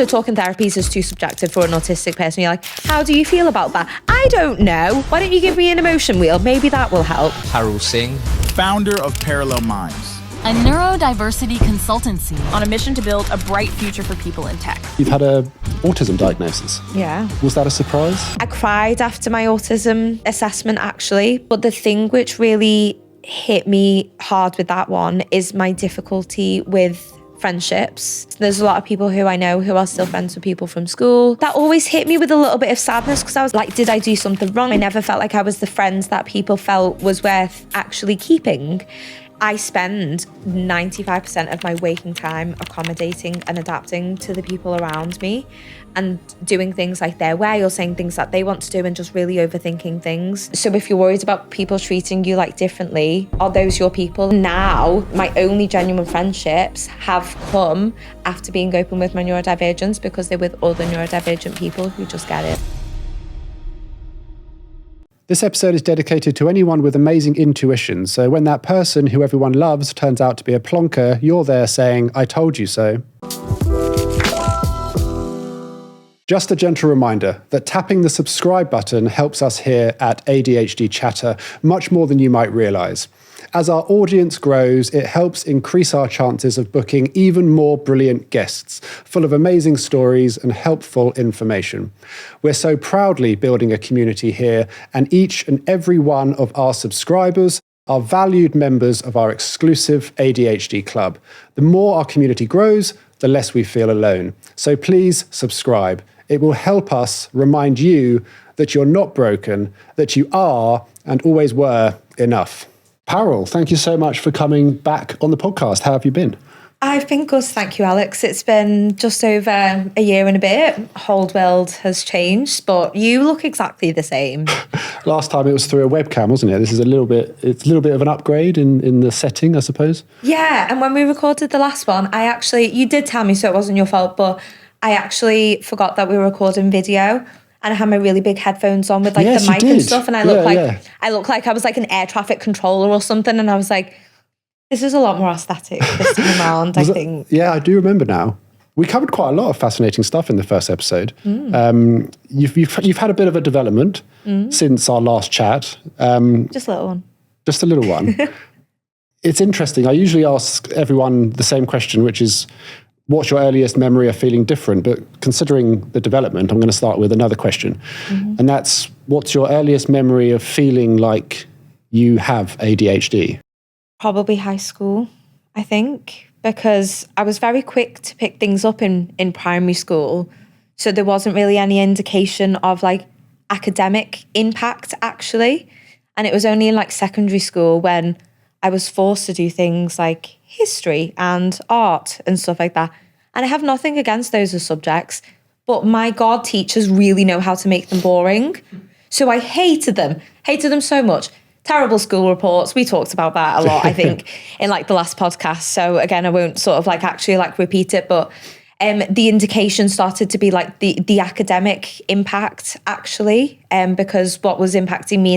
So talking therapies is too subjective for an autistic person. You're like, how do you feel about that? I don't know. Why don't you give me an emotion wheel? Maybe that will help. Parul Singh, founder of Parallel Minds, a neurodiversity consultancy on a mission to build a bright future for people in tech. You've had a autism diagnosis. Yeah. Was that a surprise? I cried after my autism assessment, actually. But the thing which really hit me hard with that one is my difficulty with friendships. There's a lot of people who I know who are still friends with people from school. That always hit me with a little bit of sadness because I was like, did I do something wrong? I never felt like I was the friends that people felt was worth actually keeping. I spend 95% of my waking time accommodating and adapting to the people around me and doing things like their way or saying things that they want to do and just really overthinking things. So if you're worried about people treating you like differently, are those your people? Now, my only genuine friendships have come after being open with my neurodivergence because they're with other neurodivergent people who just get it. This episode is dedicated to anyone with amazing intuition. So when that person who everyone loves turns out to be a plonker, you're there saying, I told you so. Just a gentle reminder that tapping the subscribe button helps us here at ADHD Chatter much more than you might realise. As our audience grows, it helps increase our chances of booking even more brilliant guests, full of amazing stories and helpful information. We're so proudly building a community here, and each and every one of our subscribers are valued members of our exclusive ADHD club. The more our community grows, the less we feel alone. So please subscribe. It will help us remind you that you're not broken, that you are and always were enough. Parul, thank you so much for coming back on the podcast. How have you been? I've been good, thank you, Alex. It's been just over a year and a bit. Whole world has changed, but you look exactly the same. Last time it was through a webcam, wasn't it? This is a little bit of an upgrade in the setting, I suppose. Yeah, and when we recorded the last one, you did tell me, so it wasn't your fault, but I actually forgot that we were recording video. And I had my really big headphones on with the mic and stuff. And I look like I was like an air traffic controller or something. And I was like, this is a lot more aesthetic this time around, I think. Yeah, I do remember now. We covered quite a lot of fascinating stuff in the first episode. You've had a bit of a development since our last chat. Just a little one. Just a little one. It's interesting. I usually ask everyone the same question, which is, what's your earliest memory of feeling different? But considering the development, I'm going to start with another question. And that's, what's your earliest memory of feeling like you have ADHD? Probably high school, I think, because I was very quick to pick things up in primary school. So there wasn't really any indication of like academic impact, actually. And it was only in like secondary school when I was forced to do things like history and art and stuff like that. And I have nothing against those as subjects, but my God, teachers really know how to make them boring. So I hated them so much. Terrible school reports. We talked about that a lot, I think, in like the last podcast. So again, I won't sort of like actually like repeat it, but the indication started to be like the academic impact actually, because what was impacting me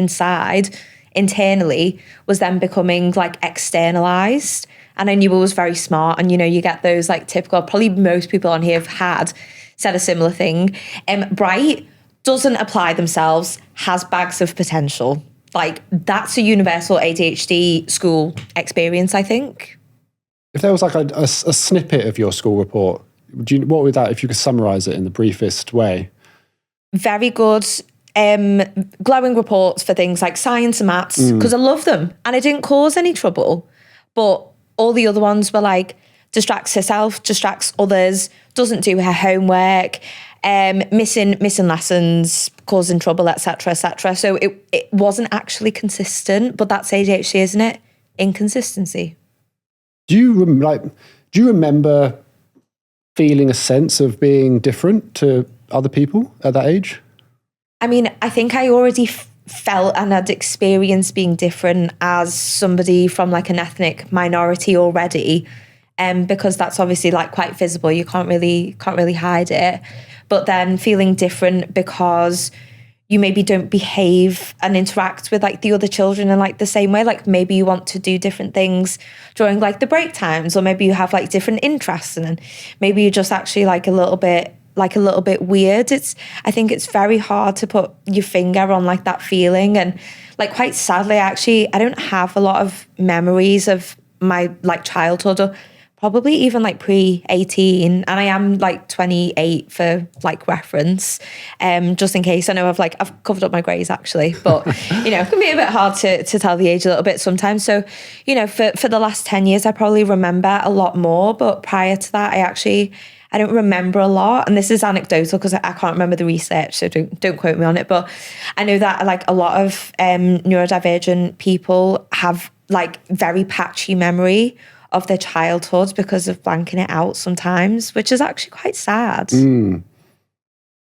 internally was then becoming like externalized. And I knew I was very smart. And, you get those like typical, probably most people on here have said a similar thing. Bright, doesn't apply themselves, has bags of potential. Like that's a universal ADHD school experience, I think. If there was like a snippet of your school report, what would that, if you could summarize it in the briefest way? Very good. Glowing reports for things like science and maths, because I love them and I didn't cause any trouble. But all the other ones were like, distracts herself, distracts others, doesn't do her homework, missing lessons, causing trouble, etc., etc. So it wasn't actually consistent, but that's ADHD, isn't it? Inconsistency. Do you remember feeling a sense of being different to other people at that age? I mean, I think I already felt and had experienced being different as somebody from like an ethnic minority already, because that's obviously like quite visible. You can't really hide it. But then feeling different because you maybe don't behave and interact with like the other children in like the same way. Like maybe you want to do different things during like the break times, or maybe you have like different interests, and then maybe you're just actually like a little bit weird. I think it's very hard to put your finger on like that feeling. And like quite sadly, I don't have a lot of memories of my like childhood, or probably even like pre-18, and I am like 28 for like reference, just in case. I know I've covered up my greys actually, but you know, it can be a bit hard to tell the age a little bit sometimes. So, you know, for the last 10 years, I probably remember a lot more, but prior to that, I don't remember a lot. And this is anecdotal because I can't remember the research, so don't quote me on it. But I know that like a lot of neurodivergent people have like very patchy memory of their childhood because of blanking it out sometimes, which is actually quite sad.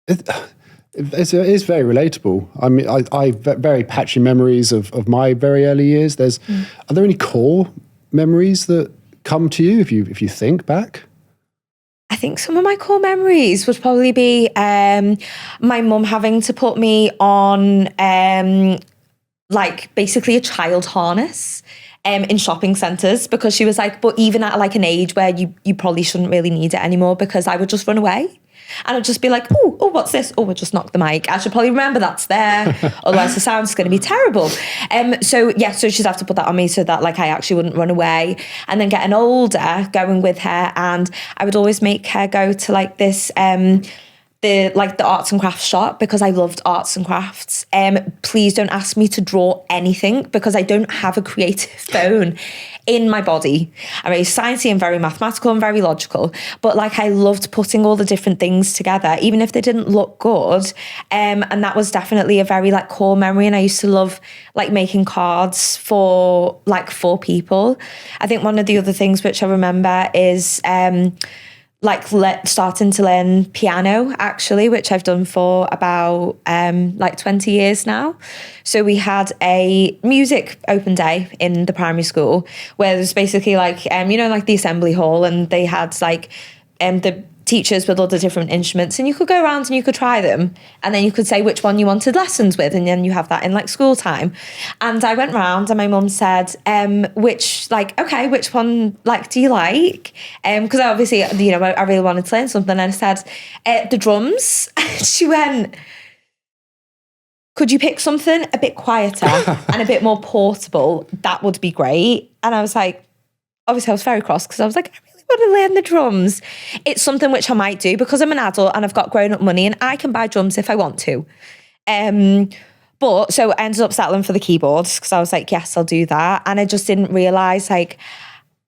It is very relatable. I mean, I have very patchy memories of my very early years. Are there any core memories that come to you if you think back? I think some of my core memories would probably be my mum having to put me on like basically a child harness in shopping centres, because she was like, but even at like an age where you probably shouldn't really need it anymore, because I would just run away. And I'd just be like, oh, what's this? Oh, we'll just knock the mic. I should probably remember that's there. Otherwise the sound's going to be terrible. So she'd have to put that on me so that like I actually wouldn't run away. And then getting older, going with her, and I would always make her go to like this, the arts and crafts shop, because I loved arts and crafts. Please don't ask me to draw anything, because I don't have a creative bone in my body. I'm very sciencey and very mathematical and very logical, but like I loved putting all the different things together, even if they didn't look good. And that was definitely a very like core memory. And I used to love like making cards for people. I think one of the other things which I remember is starting to learn piano, actually, which I've done for about 20 years now. So we had a music open day in the primary school where there's basically like the assembly hall, and they had like the teachers with all the different instruments, and you could go around and you could try them, and then you could say which one you wanted lessons with, and then you have that in like school time. And I went round and my mum said, which one like do you like? Because obviously, I really wanted to learn something, and I said the drums. She went, could you pick something a bit quieter and a bit more portable? That would be great. And I was like, obviously I was very cross, because I was like, want to learn the drums. It's something which I might do because I'm an adult and I've got grown-up money and I can buy drums if I want to. But so I ended up settling for the keyboards, because I was like, yes, I'll do that. And I just didn't realise like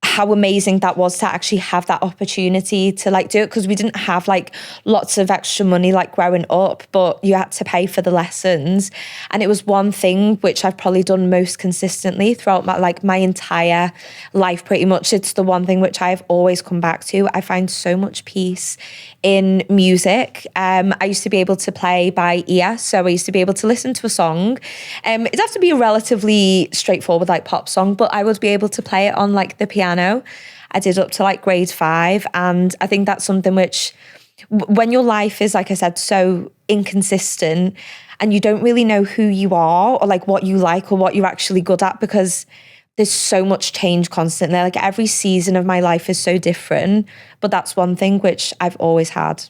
how amazing that was to actually have that opportunity to like do it, because we didn't have like lots of extra money like growing up, but you had to pay for the lessons. And it was one thing which I've probably done most consistently throughout my entire life pretty much. It's the one thing which I've always come back to. I find so much peace in music. I used to be able to play by ear, so I used to be able to listen to a song. It'd have to be a relatively straightforward like pop song, but I would be able to play it on like the piano. I did up to like grade 5, and I think that's something which, when your life is, like I said, so inconsistent and you don't really know who you are or like what you like or what you're actually good at, because there's so much change constantly. Like every season of my life is so different, but that's one thing which I've always had.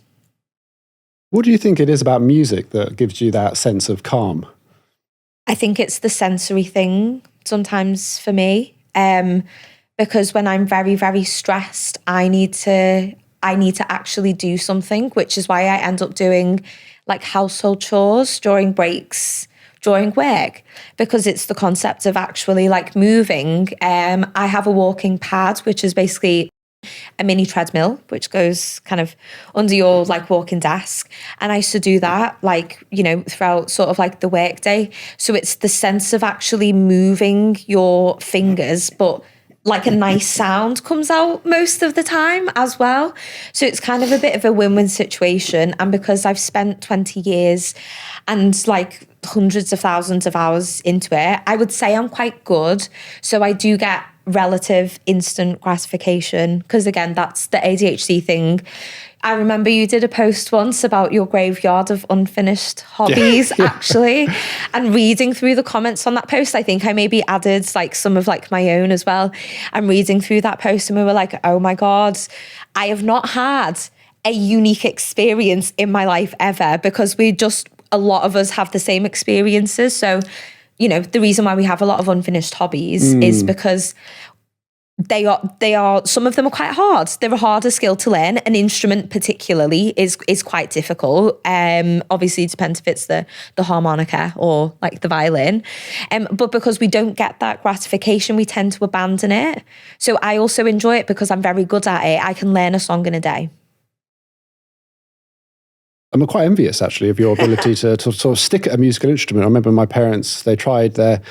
What do you think it is about music that gives you that sense of calm? I think it's the sensory thing sometimes for me. Because when I'm very, very stressed, I need to actually do something, which is why I end up doing like household chores during breaks, during work, because it's the concept of actually like moving. I have a walking pad, which is basically a mini treadmill, which goes kind of under your like walking desk. And I used to do that throughout sort of like the work day. So it's the sense of actually moving your fingers, but like a nice sound comes out most of the time as well. So it's kind of a bit of a win-win situation. And because I've spent 20 years and like hundreds of thousands of hours into it, I would say I'm quite good. So I do get relative instant gratification, because again, that's the ADHD thing. I remember you did a post once about your graveyard of unfinished hobbies, actually. And reading through the comments on that post, I think I maybe added like some of like my own as well. And reading through that post and we were like, oh my God, I have not had a unique experience in my life ever, because a lot of us have the same experiences. So, you know, the reason why we have a lot of unfinished hobbies is because they are some of them are quite hard. They're a harder skill to learn. An instrument particularly is quite difficult. Obviously it depends if it's the harmonica or like the violin. But because we don't get that gratification, we tend to abandon it. So I also enjoy it because I'm very good at it. I can learn a song in a day. I'm quite envious, actually, of your ability to sort of stick at a musical instrument. I remember my parents, they tried to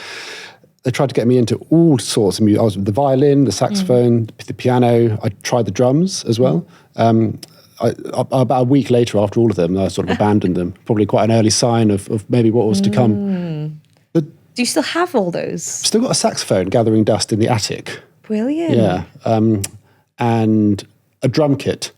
get me into all sorts of music. I was the violin, the saxophone, the piano. I tried the drums as well. About a week later, after all of them, I sort of abandoned them. Probably quite an early sign of maybe what was to come. But do you still have all those? Still got a saxophone gathering dust in the attic. Brilliant. Yeah. And a drum kit.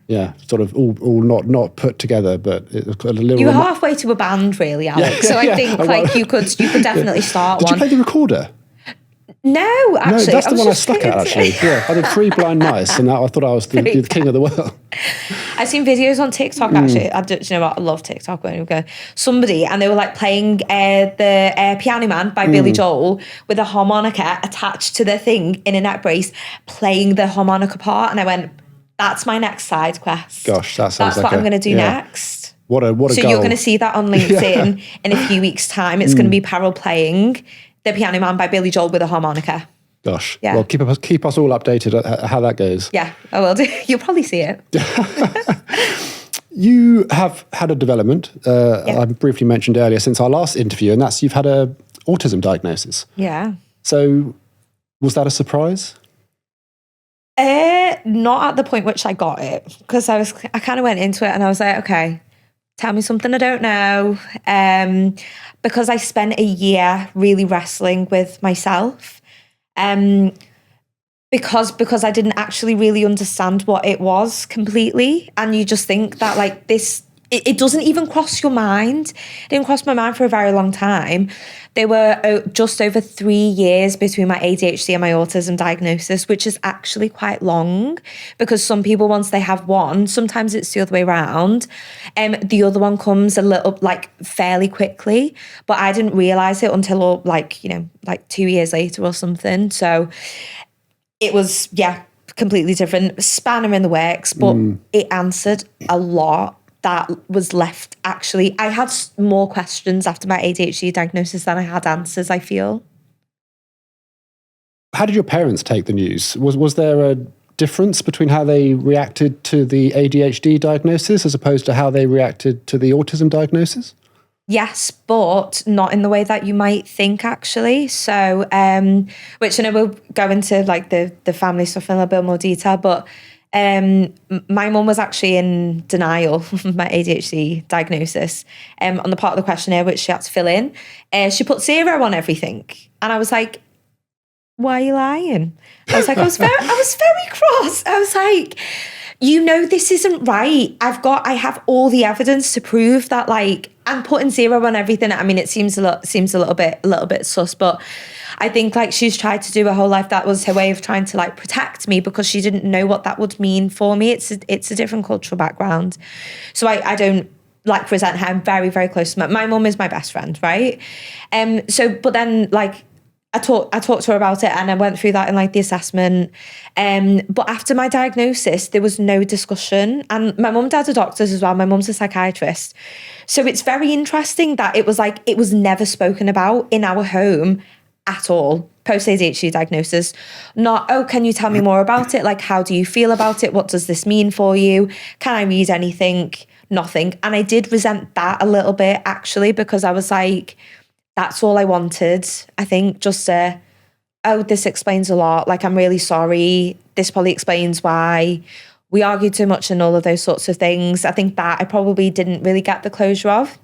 Yeah, sort of all not put together, but it was a little. You were halfway to a band, really, Alex. So I think like you could definitely start Did one. you play the recorder? No, actually. No, that's the one I stuck at, actually. Yeah, I did 3 blind mice, and I thought I was the king of the world. I've seen videos on TikTok, actually. Do you know what? I love TikTok. When you go, somebody, and they were like playing the Piano Man by Billy Joel with a harmonica attached to their thing in a neck brace, playing the harmonica part. And I went, that's my next side quest. Gosh, that sounds That's like what I'm going to do next. What a So goal. you're going to see that on LinkedIn in a few weeks' time. It's going to be Parul playing The Piano Man by Billy Joel with a harmonica. Gosh. Yeah. Well, keep us all updated at how that goes. Yeah, I will do. You'll probably see it. You have had a development, I briefly mentioned earlier, since our last interview, and that's you've had a autism diagnosis. Yeah. So was that a surprise? Not at the point which I got it, because I kind of went into it and I was like, okay, tell me something I don't know. Because I spent a year really wrestling with myself. Because I didn't actually really understand what it was completely. And you just think that like this, it doesn't even cross your mind. It didn't cross my mind for a very long time. There were just over 3 years between my ADHD and my autism diagnosis, which is actually quite long, because some people, once they have one, sometimes it's the other way around. The other one comes a little, like, fairly quickly, but I didn't realize it until like 2 years later or something. So it was, completely different. Spanner in the works, but it answered a lot that was left. Actually, I had more questions after my ADHD diagnosis than I had answers, I feel. How did your parents take the news? Was there a difference between how they reacted to the ADHD diagnosis as opposed to how they reacted to the autism diagnosis? Yes, but not in the way that you might think, actually. So, which I know we'll go into like the family stuff in a little bit more detail, but my mum was actually in denial of my ADHD diagnosis on the part of the questionnaire which she had to fill in. She put 0 on everything. And I was like, why are you lying? I was very cross. I was like, this isn't right. I have all the evidence to prove that, like, I'm putting 0 on everything. I mean, it seems a little bit sus, but I think like she's tried to do her whole life. That was her way of trying to like protect me, because she didn't know what that would mean for me. It's a different cultural background. So I don't like present her. I'm very, very close to my mum is my best friend, right? But then like I talked to her about it, and I went through that in like the assessment. But after my diagnosis, there was no discussion. And my mum and dad are doctors as well. My mum's a psychiatrist. So it's very interesting that it was never spoken about in our home at all, post-ADHD diagnosis. Not, oh, can you tell me more about it? Like, how do you feel about it? What does this mean for you? Can I read anything? Nothing. And I did resent that a little bit, actually, because I was like, that's all I wanted. I think just this explains a lot. Like, I'm really sorry. This probably explains why we argued so much and all of those sorts of things. I think that I probably didn't really get the closure of.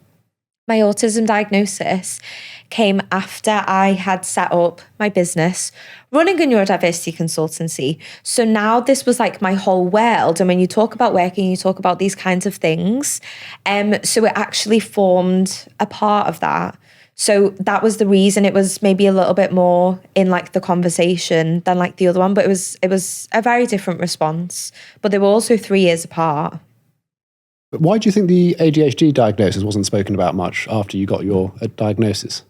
my autism diagnosis came after I had set up my business running a neurodiversity consultancy. So now this was like my whole world. And when you talk about working, you talk about these kinds of things. So it actually formed a part of that. So that was the reason it was maybe a little bit more in like the conversation than like the other one. But it was a very different response. But they were also 3 years apart. But why do you think the ADHD diagnosis wasn't spoken about much after you got your diagnosis?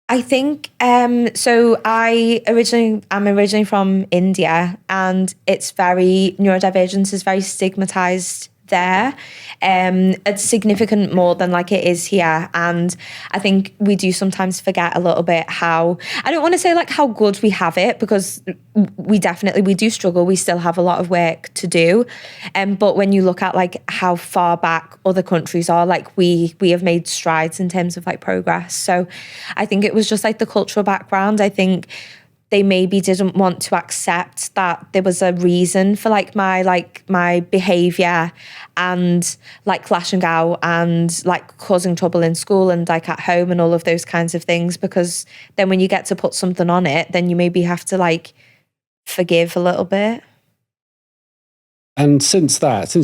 I think, so I'm originally from India, and neurodivergence is very stigmatized there. It's significant more than like it is here. And I think we do sometimes forget a little bit how, I don't want to say like how good we have it, because we do struggle. We still have a lot of work to do. But when you look at like how far back other countries are, like we have made strides in terms of like progress. So I think it was just like the cultural background. I think they maybe didn't want to accept that there was a reason for like my behavior and like lashing out and like causing trouble in school and like at home and all of those kinds of things, because then when you get to put something on it, then you maybe have to like forgive a little bit. And since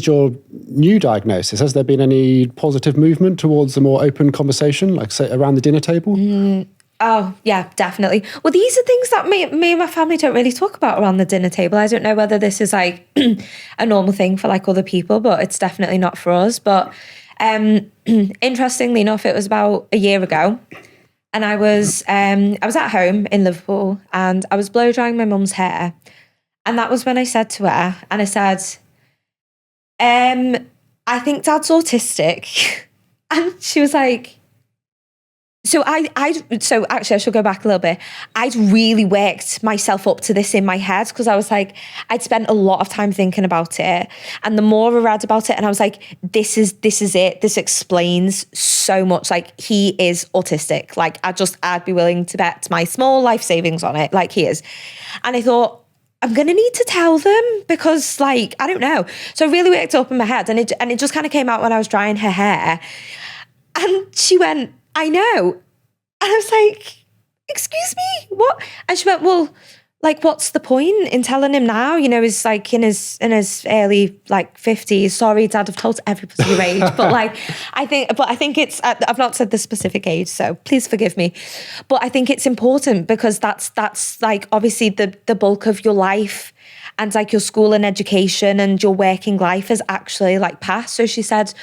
your new diagnosis, has there been any positive movement towards a more open conversation, like say around the dinner table? Oh, yeah, definitely. Well, these are things that me and my family don't really talk about around the dinner table. I don't know whether this is like a normal thing for like other people, but it's definitely not for us. But interestingly enough, it was about a year ago, and I was at home in Liverpool, and I was blow drying my mum's hair. And that was when I said to her, and I said, I think Dad's autistic. And she was like, so actually I should go back a little bit. I'd really worked myself up to this in my head, because I was like, I'd spent a lot of time thinking about it. And the more I read about it, and I was like, this is it. This explains so much. Like, he is autistic. Like, I'd be willing to bet my small life savings on it. Like, he is. And I thought, I'm going to need to tell them, because like, I don't know. So I really worked up in my head, and it just kind of came out when I was drying her hair. And she went, I know. And I was like, excuse me, what? And she went, well, like, what's the point in telling him now? You know, he's like in his early like 50s. Sorry, Dad, I've told everybody your age. But like, I think it's, I've not said the specific age, so please forgive me. But I think it's important, because that's like obviously the bulk of your life, and like your school and education and your working life is actually like past. So she said,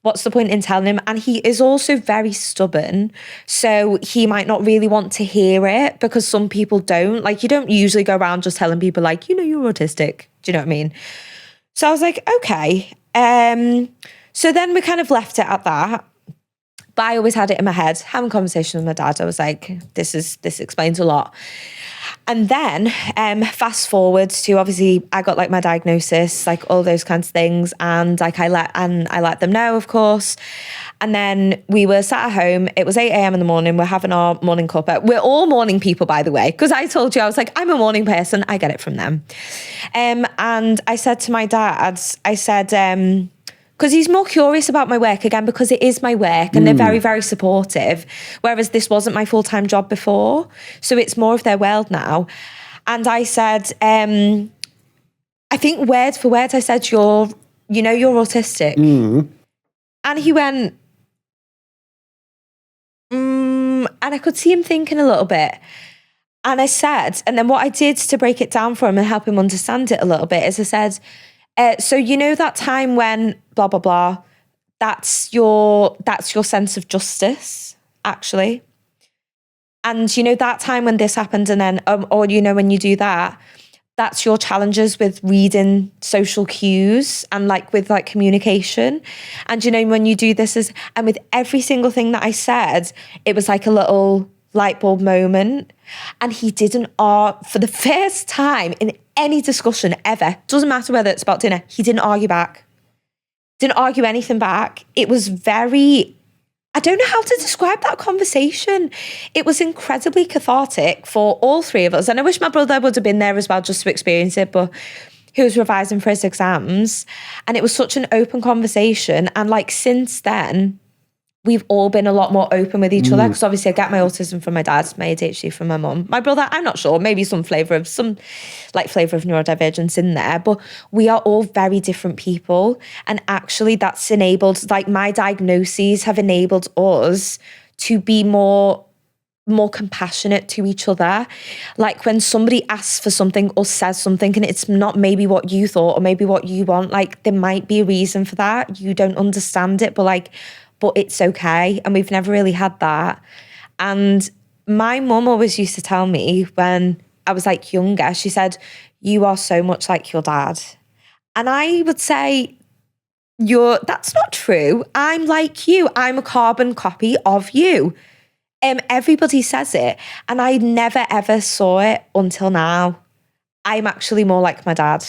what's the point in telling him? And he is also very stubborn. So he might not really want to hear it, because some people don't. Like, you don't usually go around just telling people like, you know, you're autistic. Do you know what I mean? So I was like, okay. So then we kind of left it at that. But I always had it in my head, having a conversation with my dad. I was like, this explains a lot. And then fast forward to, obviously I got like my diagnosis, like all those kinds of things. And like I let them know, of course. And then we were sat at home. It was 8 a.m. in the morning. We're having our morning cuppa. We're all morning people, by the way, because I told you, I was like, I'm a morning person. I get it from them. And I said to my dad, I said, because he's more curious about my work again, because it is my work, and they're very, very supportive. Whereas this wasn't my full-time job before. So it's more of their world now. And I said, I think word for word, I said, you're autistic. And he went, and I could see him thinking a little bit. And I said, and then what I did to break it down for him and help him understand it a little bit is I said, so you know that time when blah, blah, blah, that's your sense of justice, actually. And you know that time when this happened, and then, or you know, when you do that, that's your challenges with reading social cues and like with like communication. And you know, when you do this and with every single thing that I said, it was like a little light bulb moment. And he didn't, for the first time in any discussion ever, doesn't matter whether it's about dinner, he didn't argue back. Didn't argue anything back. It was very, I don't know how to describe that conversation. It was incredibly cathartic for all three of us. And I wish my brother would have been there as well just to experience it, but he was revising for his exams. And it was such an open conversation. And like since then, we've all been a lot more open with each other, because obviously I get my autism from my dad, my ADHD from my mum. My brother, I'm not sure, maybe some flavour of neurodivergence in there, but we are all very different people. And actually that's enabled, like my diagnoses have enabled us to be more compassionate to each other. Like when somebody asks for something or says something and it's not maybe what you thought or maybe what you want, like there might be a reason for that. You don't understand it, but it's okay. And we've never really had that. And my mum always used to tell me when I was like younger, she said, you are so much like your dad. And I would say, that's not true. I'm like you. I'm a carbon copy of you. Everybody says it. And I never ever saw it until now. I'm actually more like my dad.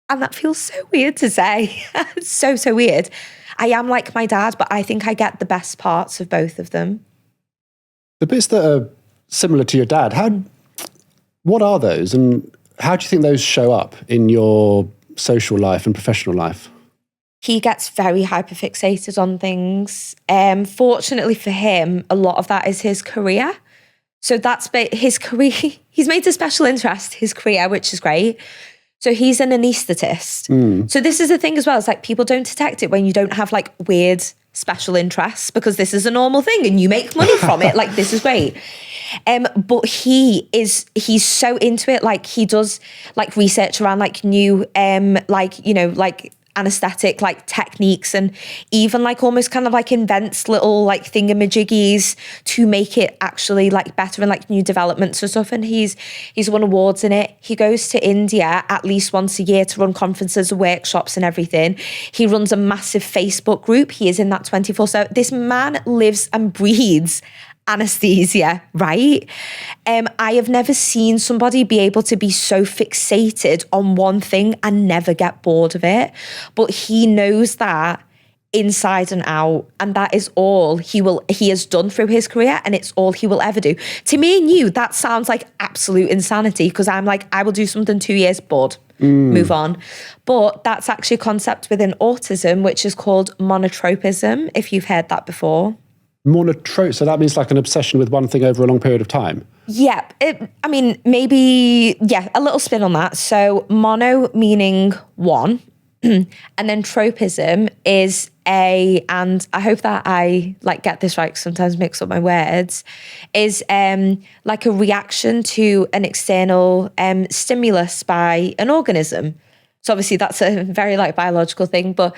And that feels so weird to say. It's so weird. I am like my dad, but I think I get the best parts of both of them. The bits that are similar to your dad, what are those, and how do you think those show up in your social life and professional life? He gets very hyperfixated on things. Fortunately for him, a lot of that is his career. So that's his career. He's made a special interest his career, which is great. So he's an anaesthetist. So this is the thing as well. It's like people don't detect it when you don't have like weird special interests, because this is a normal thing and you make money from it. Like this is great. But he's so into it. Like he does like research around like new, anesthetic like techniques, and even like almost kind of like invents little like thingamajiggies to make it actually like better, and like new developments and stuff. And he's won awards in it. He goes to India at least once a year to run conferences and workshops and everything. He runs a massive Facebook group. He is in that 24/7. This man lives and breathes anesthesia, right? I have never seen somebody be able to be so fixated on one thing and never get bored of it. But he knows that inside and out, and that is all he has done through his career, and it's all he will ever do. To me and you, that sounds like absolute insanity, because I'm like, I will do something 2 years, bored, move on. But that's actually a concept within autism, which is called monotropism, if you've heard that before. So that means like an obsession with one thing over a long period of time? Yeah, maybe a little spin on that. So mono meaning one, and then tropism is and I hope that I like get this right, because sometimes I mix up my words, is like a reaction to an external stimulus by an organism. So obviously that's a very like biological thing, but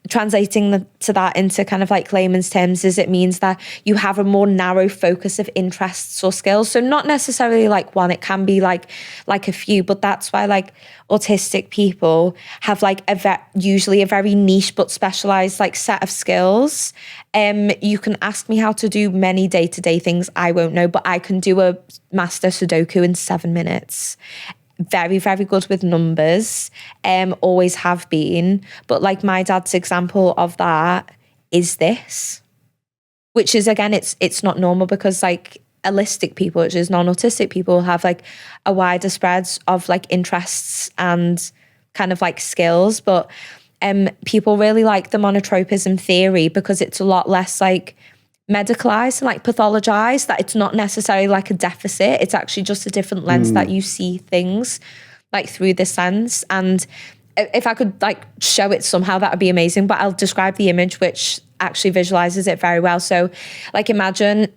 translating to that into kind of like layman's terms is it means that you have a more narrow focus of interests or skills. So not necessarily like one, it can be like a few, but that's why like autistic people have like usually a very niche but specialized like set of skills. You can ask me how to do many day-to-day things, I won't know, but I can do a master Sudoku in 7 minutes. Very, very good with numbers, always have been. But like my dad's example of that is this, which is, again, it's not normal, because like allistic people, which is non-autistic people, have like a wider spread of like interests and kind of like skills. But people really like the monotropism theory because it's a lot less like medicalized and like pathologized, that it's not necessarily like a deficit. It's actually just a different lens that you see things like through this lens. And if I could like show it somehow, that would be amazing, but I'll describe the image, which actually visualizes it very well. So like imagine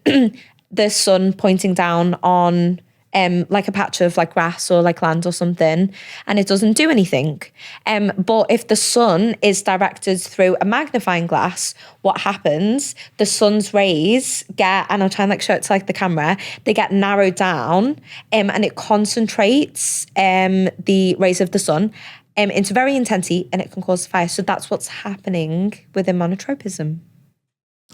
the sun pointing down on like a patch of like grass or like land or something, and it doesn't do anything. But if the sun is directed through a magnifying glass, what happens? The sun's rays get, and I'll try and like show it to like the camera, they get narrowed down, and it concentrates the rays of the sun into very intense heat, and it can cause fire. So that's what's happening within monotropism.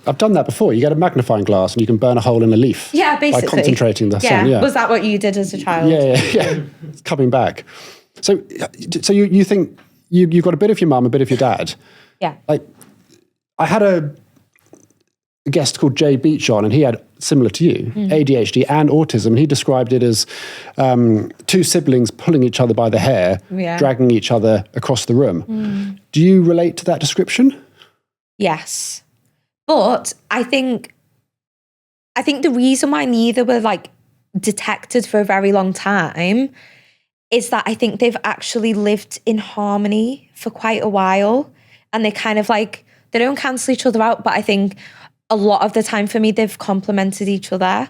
I've done that before. You get a magnifying glass and you can burn a hole in a leaf. Yeah, basically. By concentrating the sun. Yeah. Was that what you did as a child? Yeah. It's coming back. So you think you've got a bit of your mum, a bit of your dad. Yeah. Like, I had a guest called Jay Beech on, and he had, similar to you, ADHD and autism. And he described it as two siblings pulling each other by the hair, dragging each other across the room. Do you relate to that description? Yes. But I think the reason why neither were like detected for a very long time is that I think they've actually lived in harmony for quite a while, and they kind of like, they don't cancel each other out, but I think a lot of the time for me, they've complemented each other.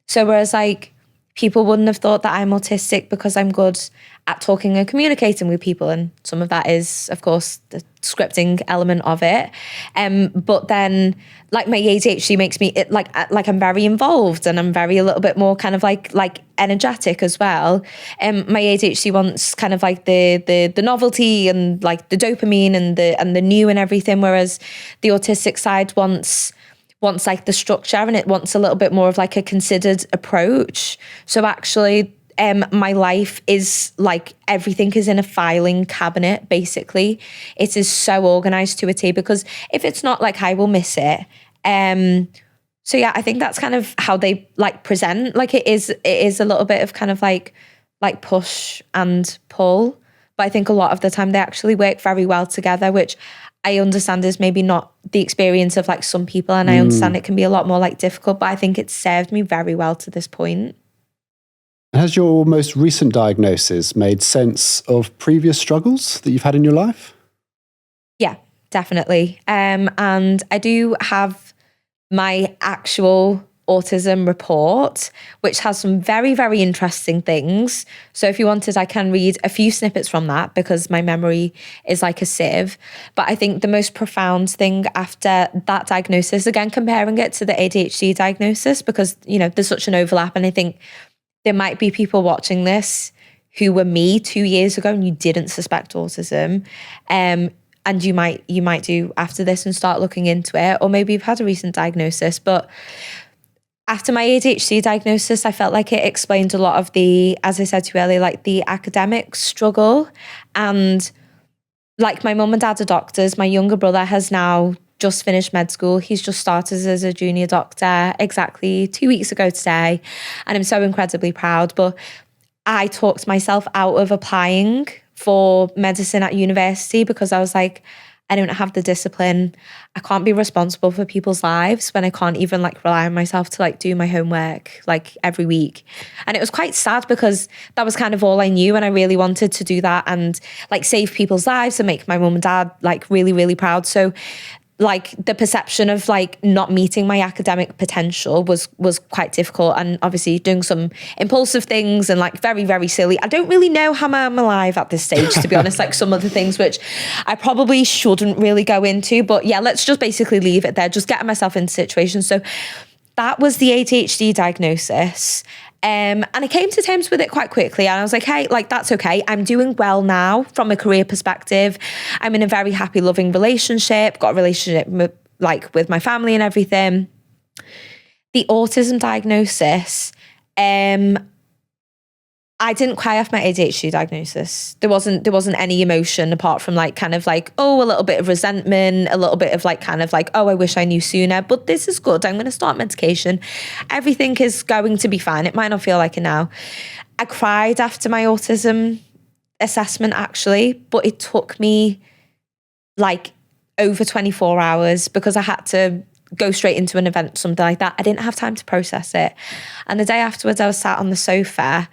So whereas like people wouldn't have thought that I'm autistic because I'm good at talking and communicating with people, and some of that is, of course, the scripting element of it. But then, like my ADHD makes me like I'm very involved, and I'm very a little bit more kind of like energetic as well. My ADHD wants kind of like the novelty and like the dopamine and the new and everything, whereas the autistic side wants like the structure, and it wants a little bit more of like a considered approach. So actually, my life is like everything is in a filing cabinet, basically. It is so organized to a T, because if it's not, like, I will miss it. So yeah, I think that's kind of how they like present. Like it is a little bit of kind of like push and pull. But I think a lot of the time they actually work very well together, which I understand is maybe not the experience of like some people, and I understand it can be a lot more like difficult, but I think it's served me very well to this point. Has your most recent diagnosis made sense of previous struggles that you've had in your life? Yeah, definitely. And I do have my actual autism report, which has some very, very interesting things. So if you wanted, I can read a few snippets from that, because my memory is like a sieve. But I think the most profound thing after that diagnosis, again, comparing it to the ADHD diagnosis, because, you know, there's such an overlap, and I think there might be people watching this who were me 2 years ago and you didn't suspect autism. And you might do after this and start looking into it, or maybe you've had a recent diagnosis. But after my ADHD diagnosis, I felt like it explained a lot of the, as I said to you earlier, like the academic struggle. And like my mum and dad are doctors. My younger brother has now just finished med school. He's just started as a junior doctor exactly 2 weeks ago today. And I'm so incredibly proud. But I talked myself out of applying for medicine at university, because I was like, I don't have the discipline. I can't be responsible for people's lives when I can't even like rely on myself to like do my homework like every week. And it was quite sad, because that was kind of all I knew, and I really wanted to do that and like save people's lives and make my mum and dad like really, really proud. So like the perception of like not meeting my academic potential was quite difficult, and obviously doing some impulsive things and like very, very silly. I don't really know how I'm alive at this stage, to be honest, like some of the things which I probably shouldn't really go into, but yeah, let's just basically leave it there, just getting myself into situations. So that was the ADHD diagnosis. And I came to terms with it quite quickly, and I was like, hey, like, that's okay. I'm doing well now from a career perspective. I'm in a very happy, loving relationship, got a relationship with my family and everything. The autism diagnosis, I didn't cry off my ADHD diagnosis. There wasn't any emotion apart from like kind of like, oh, a little bit of resentment, a little bit of like kind of like, oh, I wish I knew sooner, but this is good. I'm going to start medication. Everything is going to be fine. It might not feel like it now. I cried after my autism assessment actually, but it took me like over 24 hours, because I had to go straight into an event, something like that. I didn't have time to process it. And the day afterwards, I was sat on the sofa,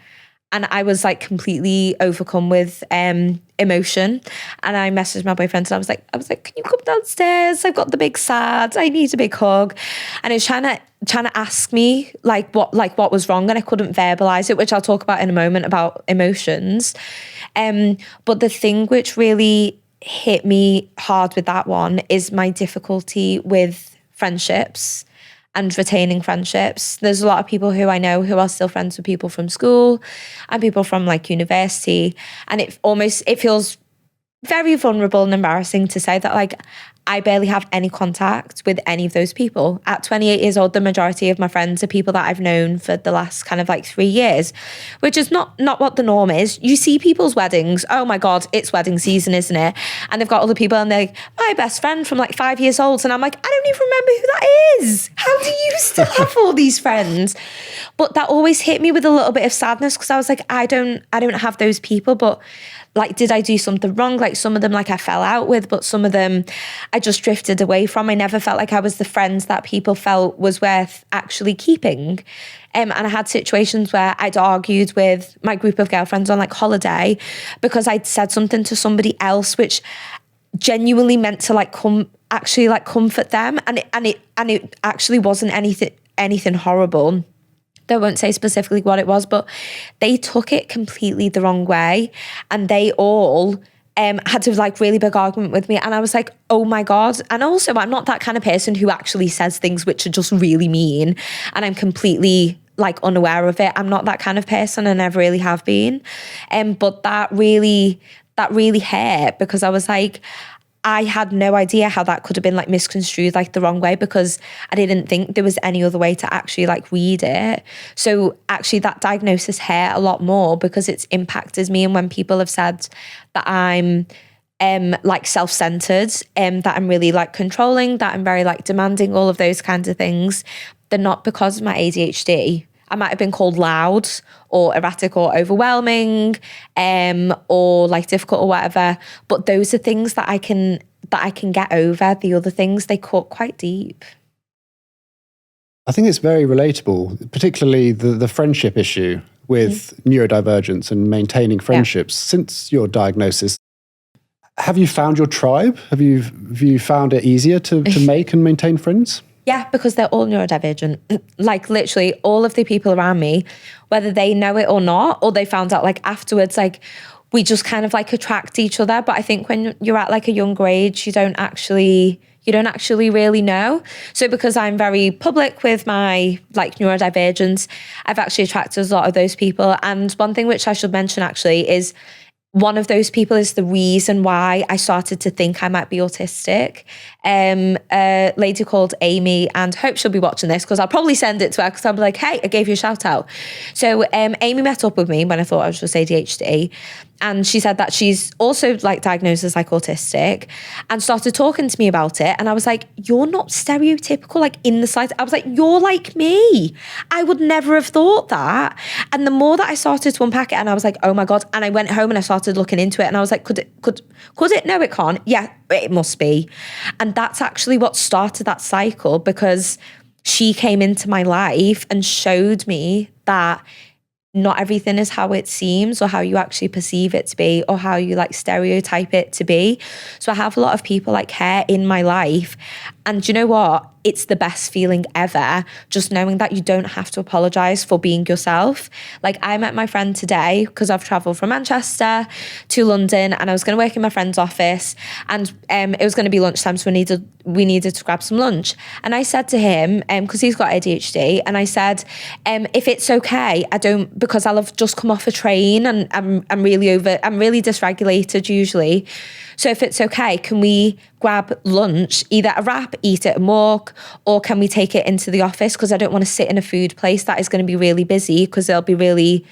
and I was like completely overcome with emotion. And I messaged my boyfriend, and I was like, can you come downstairs? I've got the big sad. I need a big hug. And he was trying to ask me what was wrong, and I couldn't verbalize it, which I'll talk about in a moment about emotions. But the thing which really hit me hard with that one is my difficulty with friendships and retaining friendships. There's a lot of people who I know who are still friends with people from school and people from like university. And it feels very vulnerable and embarrassing to say that like I barely have any contact with any of those people. At 28 years old, the majority of my friends are people that I've known for the last kind of like 3 years, which is not what the norm is. You see people's weddings. Oh my God, it's wedding season, isn't it? And they've got other people, and they're like, my best friend from like 5 years old. And I'm like, I don't even remember who that is. How do you still have all these friends? But that always hit me with a little bit of sadness, because I was like, I don't have those people. But like, did I do something wrong? Like some of them, like I fell out with, but some of them I just drifted away from. I never felt like I was the friend that people felt was worth actually keeping. And I had situations where I'd argued with my group of girlfriends on like holiday because I'd said something to somebody else, which genuinely meant to like comfort them. And it actually wasn't anything horrible. I won't say specifically what it was, but they took it completely the wrong way, and they all had to like really big argument with me, and I was like, oh my God. And also, I'm not that kind of person who actually says things which are just really mean, and I'm completely like unaware of it. I'm not that kind of person, and never really have been. But that really hurt, because I was like, I had no idea how that could have been like misconstrued like the wrong way, because I didn't think there was any other way to actually like read it. So actually that diagnosis hurt a lot more because it's impacted me. And when people have said that I'm like self-centered, that I'm really like controlling, that I'm very like demanding, all of those kinds of things, they're not because of my ADHD. I might have been called loud or erratic or overwhelming, or like difficult or whatever. But those are things that I can get over. The other things, they cut quite deep. I think it's very relatable, particularly the friendship issue with neurodivergence and maintaining friendships. Since your diagnosis, have you found your tribe? Have you found it easier to make and maintain friends? Yeah, because they're all neurodivergent. Like literally all of the people around me, whether they know it or not, or they found out like afterwards, like we just kind of like attract each other. But I think when you're at like a younger age, you don't actually really know. So because I'm very public with my like neurodivergence, I've actually attracted a lot of those people. And one thing which I should mention actually is, one of those people is the reason why I started to think I might be autistic. A lady called Amy, and hope she'll be watching this because I'll probably send it to her because I'll be like, hey, I gave you a shout out. So Amy met up with me when I thought I was just ADHD. And she said that she's also like diagnosed as like autistic, and started talking to me about it. And I was like, you're not stereotypical, like in the slightest. I was like, you're like me. I would never have thought that. And the more that I started to unpack it, and I was like, oh my God. And I went home and I started looking into it, and I was like, could it? No, it can't. Yeah, it must be. And that's actually what started that cycle, because she came into my life and showed me that not everything is how it seems, or how you actually perceive it to be, or how you like stereotype it to be. So I have a lot of people like her in my life. And do you know what? It's the best feeling ever, just knowing that you don't have to apologize for being yourself. Like I met my friend today because I've traveled from Manchester to London, and I was going to work in my friend's office, and it was going to be lunchtime, so we needed to grab some lunch. And I said to him, because he's got ADHD, and I said, if it's okay, because I'll have just come off a train and I'm really dysregulated usually. So if it's okay, can we grab lunch, either a wrap, eat it and walk, or can we take it into the office? Because I don't want to sit in a food place that is going to be really busy, because they'll be really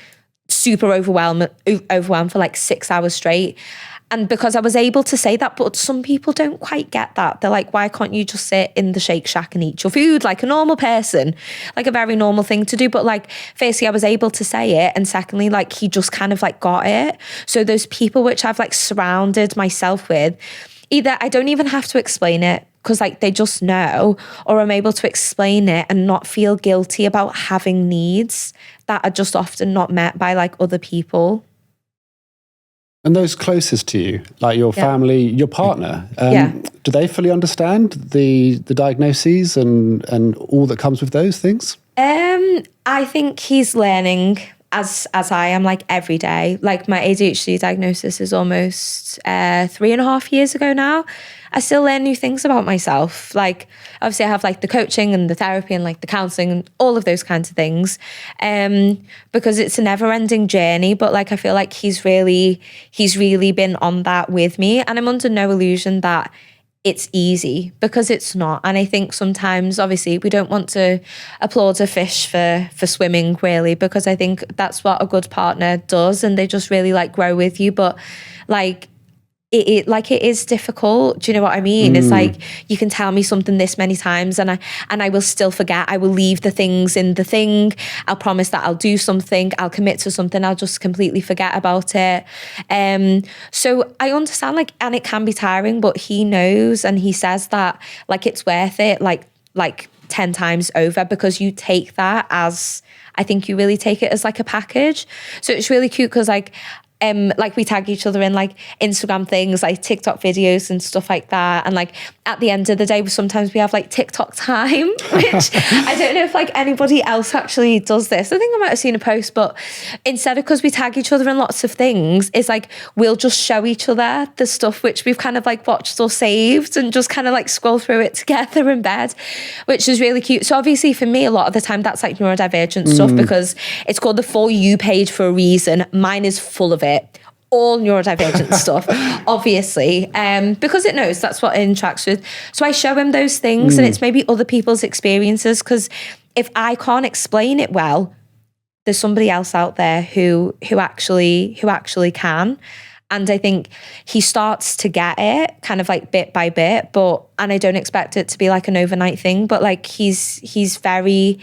super overwhelmed for like 6 hours straight. And because I was able to say that, but some people don't quite get that. They're like, why can't you just sit in the Shake Shack and eat your food like a normal person? Like a very normal thing to do. But like, firstly, I was able to say it. And secondly, like he just kind of like got it. So those people which I've like surrounded myself with, either I don't even have to explain it because like they just know, or I'm able to explain it and not feel guilty about having needs that are just often not met by like other people. And those closest to you, like your family, your partner, do they fully understand the diagnoses and all that comes with those things? I think he's learning as I am, like every day. Like my ADHD diagnosis is almost 3.5 years ago now. I still learn new things about myself. Like obviously I have like the coaching and the therapy and like the counselling and all of those kinds of things, because it's a never ending journey. But like I feel like he's really been on that with me, and I'm under no illusion that it's easy, because it's not. And I think sometimes obviously we don't want to applaud a fish for swimming really, because I think that's what a good partner does, and they just really like grow with you. But like it is difficult. Do you know what I mean? It's like, you can tell me something this many times and I will still forget. I will leave the things in the thing. I'll promise that I'll do something. I'll commit to something. I'll just completely forget about it. So I understand, like, and it can be tiring, but he knows, and he says that, like, it's worth it, like 10 times over, because you take that as, I think you really take it as like a package. So it's really cute because like we tag each other in like Instagram things, like TikTok videos and stuff like that. And like at the end of the day, sometimes we have like TikTok time, which I don't know if like anybody else actually does this. I think I might have seen a post, but instead of, because we tag each other in lots of things, it's like we'll just show each other the stuff which we've kind of like watched or saved and just kind of like scroll through it together in bed, which is really cute. So obviously for me, a lot of the time that's like neurodivergent stuff, because it's called the For You page for a reason. Mine is full of it. All neurodivergent stuff, obviously, because it knows that's what it interacts with. So I show him those things, and it's maybe other people's experiences, because if I can't explain it well, there's somebody else out there who actually can. And I think he starts to get it kind of like bit by bit, and I don't expect it to be like an overnight thing, but like he's very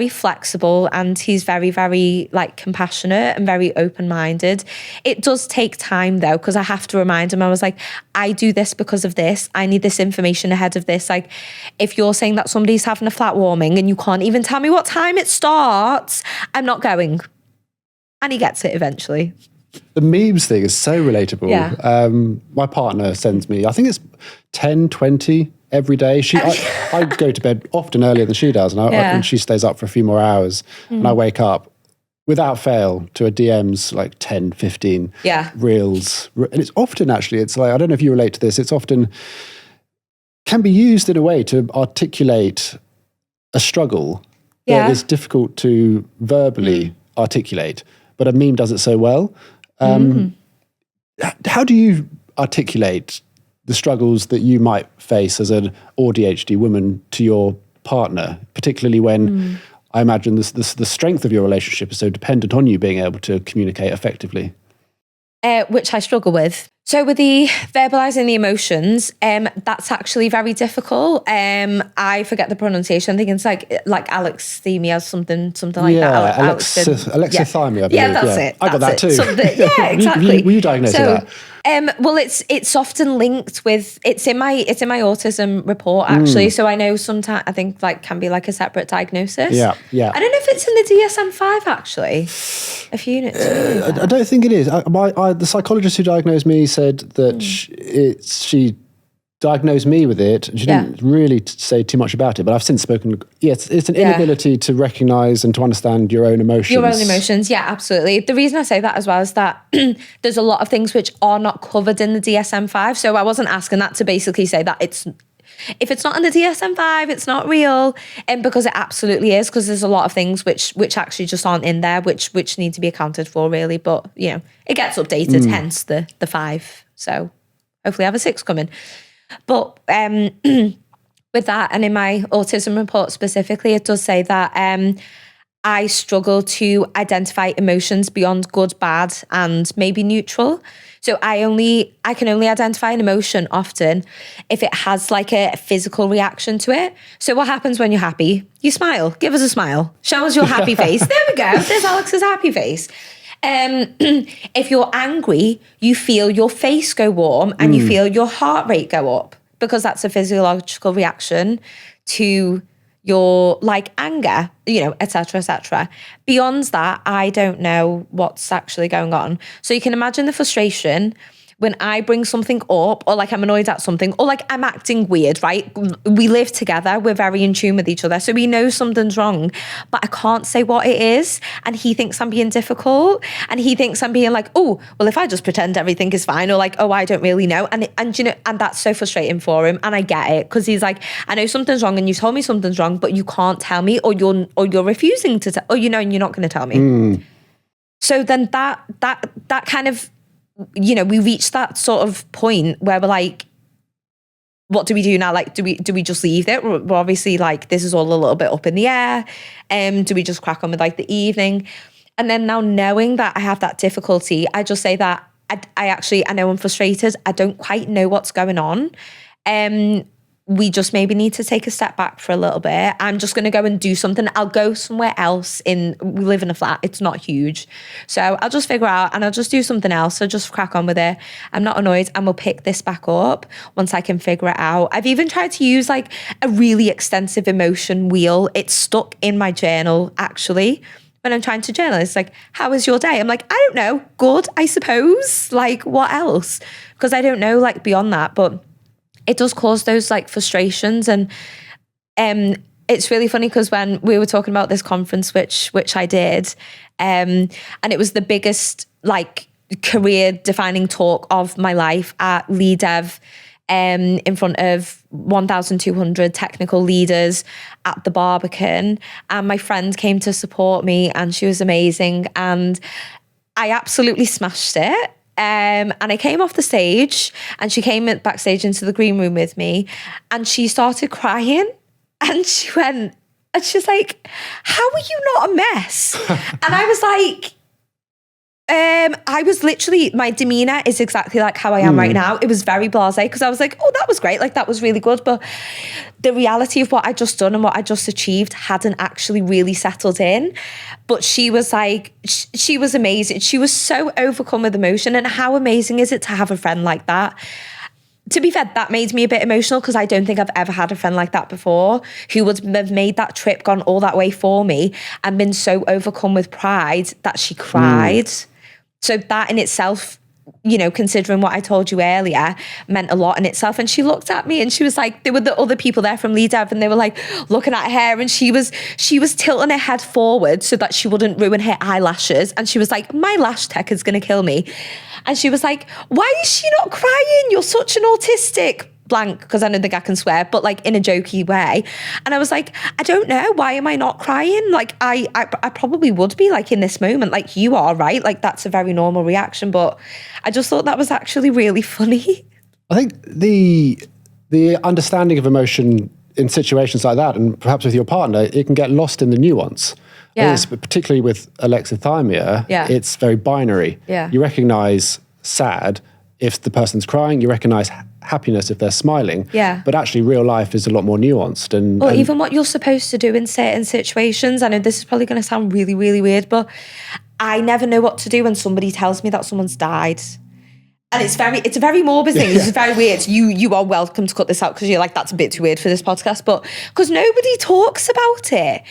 flexible, and he's very, very like compassionate and very open-minded. It does take time though, because I have to remind him, I was like, I do this because of this. I need this information ahead of this. Like, if you're saying that somebody's having a flat warming and you can't even tell me what time it starts, I'm not going. And he gets it eventually. The memes thing is so relatable. Yeah. My partner sends me, I think it's 10, 20 every day. I go to bed often earlier than she does, and she stays up for a few more hours, and I wake up without fail to a DMs like 10, 15 reels. And it's often, actually, it's like, I don't know if you relate to this, it's often can be used in a way to articulate a struggle that is difficult to verbally articulate, but a meme does it so well. How do you articulate the struggles that you might face as an AuDHD woman to your partner, particularly when I imagine the strength of your relationship is so dependent on you being able to communicate effectively? Which I struggle with. So with the verbalizing the emotions, that's actually very difficult. I forget the pronunciation. I think it's like alexithymia, something like that. Alexithymia. Yeah, that's it. I got that too. Yeah, exactly. Were you diagnosed with that? Well, it's often linked with, it's in my autism report actually. So I know sometimes, I think like can be like a separate diagnosis. Yeah. I don't know if it's in the DSM-5 actually. A few units. I don't think it is. The psychologist who diagnosed me said that she diagnosed me with it. She didn't really say too much about it, but I've since spoken. It's an inability to recognise and to understand your own emotions. Your own emotions, yeah, absolutely. The reason I say that as well is that there's a lot of things which are not covered in the DSM-5. So I wasn't asking that to basically say that if it's not in the DSM-5, it's not real, and because it absolutely is, because there's a lot of things which actually just aren't in there, which need to be accounted for, really. But you know, it gets updated, hence the 5. So hopefully I have a 6 coming. But with that, and in my autism report specifically, it does say that I struggle to identify emotions beyond good, bad, and maybe neutral. So I can only identify an emotion often if it has like a physical reaction to it. So what happens when you're happy? You smile. Give us a smile. Show us your happy face. There we go. There's Alex's happy face. If you're angry, you feel your face go warm and you feel your heart rate go up, because that's a physiological reaction to your like anger, you know, et cetera. Beyond that, I don't know what's actually going on. So you can imagine the frustration when I bring something up, or like I'm annoyed at something, or like I'm acting weird, right? We live together, we're very in tune with each other, so we know something's wrong, but I can't say what it is, and he thinks I'm being difficult, and he thinks I'm being like, oh, well, if I just pretend everything is fine, or like, oh, I don't really know, and you know, and that's so frustrating for him, and I get it, because he's like, I know something's wrong, and you told me something's wrong, but you can't tell me, or you're refusing to tell, or you know, and you're not going to tell me. So then that kind of, you know, we reach that sort of point where we're like, what do we do now? Like, do we just leave it? We're obviously like, this is all a little bit up in the air. Do we just crack on with like the evening? And then now knowing that I have that difficulty, I just say that I know I'm frustrated. I don't quite know what's going on. We just maybe need to take a step back for a little bit. I'm just going to go and do something. I'll go somewhere else we live in a flat. It's not huge. So I'll just figure out and I'll just do something else. So just crack on with it. I'm not annoyed and we'll pick this back up once I can figure it out. I've even tried to use like a really extensive emotion wheel. It's stuck in my journal actually. When I'm trying to journal, it's like, how was your day? I'm like, I don't know. Good, I suppose. Like, what else? Because I don't know, like, beyond that. But it does cause those, like, frustrations. And it's really funny because when we were talking about this conference, which I did, and it was the biggest, like, career-defining talk of my life at LeadDev, in front of 1,200 technical leaders at the Barbican, and my friend came to support me and she was amazing and I absolutely smashed it. And I came off the stage and she came backstage into the green room with me and she started crying and she's like, how are you not a mess? And I was like, I was literally, my demeanor is exactly like how I am right now. It was very blasé because I was like, oh, that was great. Like that was really good. But the reality of what I just done and what I just achieved hadn't actually really settled in. But she was like, she was amazing. She was so overcome with emotion. And how amazing is it to have a friend like that? To be fair, that made me a bit emotional because I don't think I've ever had a friend like that before who would have made that trip, gone all that way for me and been so overcome with pride that she cried. So that in itself, you know, considering what I told you earlier, meant a lot in itself. And she looked at me and she was like, there were the other people there from LeadDev and they were like looking at her and she was tilting her head forward so that she wouldn't ruin her eyelashes. And she was like, my lash tech is going to kill me. And she was like, why is she not crying? You're such an autistic blank, because I don't think I can swear, but like in a jokey way. And I was like, I don't know, why am I not crying? Like I probably would be like in this moment, like you are, right? Like that's a very normal reaction, but I just thought that was actually really funny. I think the understanding of emotion in situations like that, and perhaps with your partner, it can get lost in the nuance. Yeah. Particularly with alexithymia, it's very binary. Yeah. You recognize sad if the person's crying, you recognize happiness if they're smiling. Yeah. But actually real life is a lot more nuanced. And even what you're supposed to do in certain situations. I know this is probably going to sound really, really weird, but I never know what to do when somebody tells me that someone's died. And it's a very morbid thing. It's very weird. You are welcome to cut this out because you're like, that's a bit too weird for this podcast. But because nobody talks about it.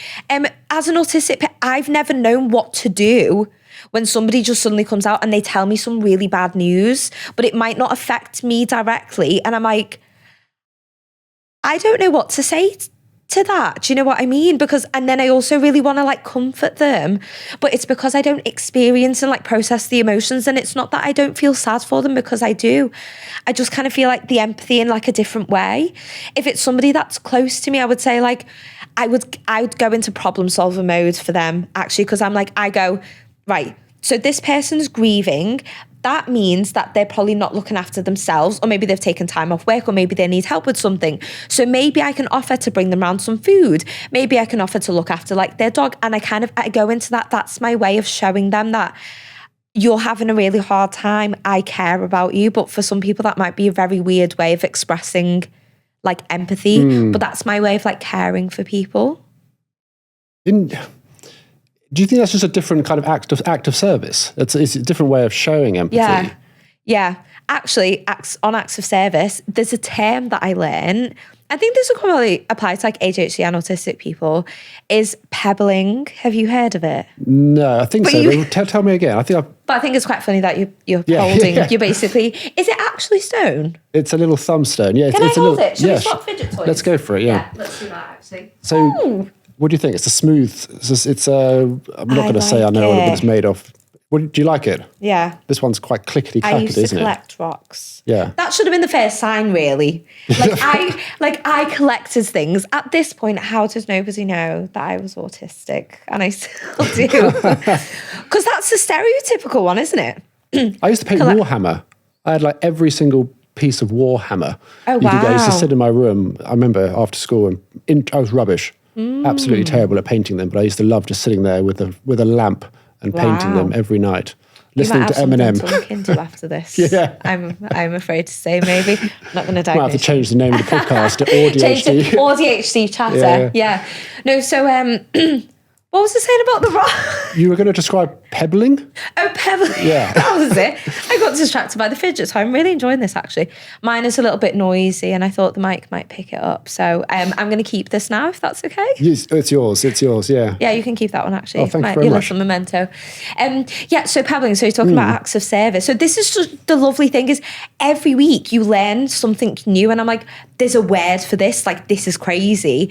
As an autistic, I've never known what to do when somebody just suddenly comes out and they tell me some really bad news, but it might not affect me directly. And I'm like, I don't know what to say to that. Do you know what I mean? And then I also really want to like comfort them, but it's because I don't experience and like process the emotions. And it's not that I don't feel sad for them, because I do. I just kind of feel like the empathy in like a different way. If it's somebody that's close to me, I would say like, I would go into problem solver mode for them actually. Cause I'm like, I go, right, so this person's grieving. That means that they're probably not looking after themselves, or maybe they've taken time off work, or maybe they need help with something. So maybe I can offer to bring them around some food. Maybe I can offer to look after like their dog. And I go into that. That's my way of showing them that you're having a really hard time. I care about you. But for some people, that might be a very weird way of expressing like empathy. But that's my way of like caring for people. Do you think that's just a different kind of act of service? It's a different way of showing empathy. Yeah. Actually, on acts of service, there's a term that I learned. I think this will probably apply to like ADHD and autistic people, is pebbling. Have you heard of it? No, I think so. Tell me again. But I think it's quite funny that you're holding. You're basically. Is it actually stone? It's a little thumb stone. Yeah. Can I hold it? Should we swap fidget toys? Let's go for it. Yeah. Let's do that actually. So. What do you think? It's a smooth. I'm not going to say I know what it's made of. Do you like it? Yeah. This one's quite clickety clackety, I used to collect rocks. Yeah. That should have been the first sign, really. I collected things. At this point, how does nobody know that I was autistic? And I still do. Because that's the stereotypical one, isn't it? I used to paint Warhammer. I had like every single piece of Warhammer. Oh, wow. I used to sit in my room, I remember after school, and I was rubbish. Absolutely terrible at painting them, but I used to love just sitting there with a lamp and painting them every night. listening to Eminem. To look into after this. Yeah. I'm afraid to say maybe. I'm not going to dive. Might have to change the name of the podcast to AuDHD. Change to AuDHD chatter. Yeah. No, so what was I saying about the rock? You were going to describe pebbling? Oh, pebbling. Yeah. That was it. I got distracted by the fidget, so I'm really enjoying this actually. Mine is a little bit noisy and I thought the mic might pick it up. So I'm going to keep this now if that's okay. Yes, it's yours, yeah. Yeah, you can keep that one actually. Oh, thank you very your much. little memento. Yeah, so pebbling, so you're talking about acts of service. So this is just the lovely thing is every week you learn something new and I'm like, there's a word for this, like this is crazy.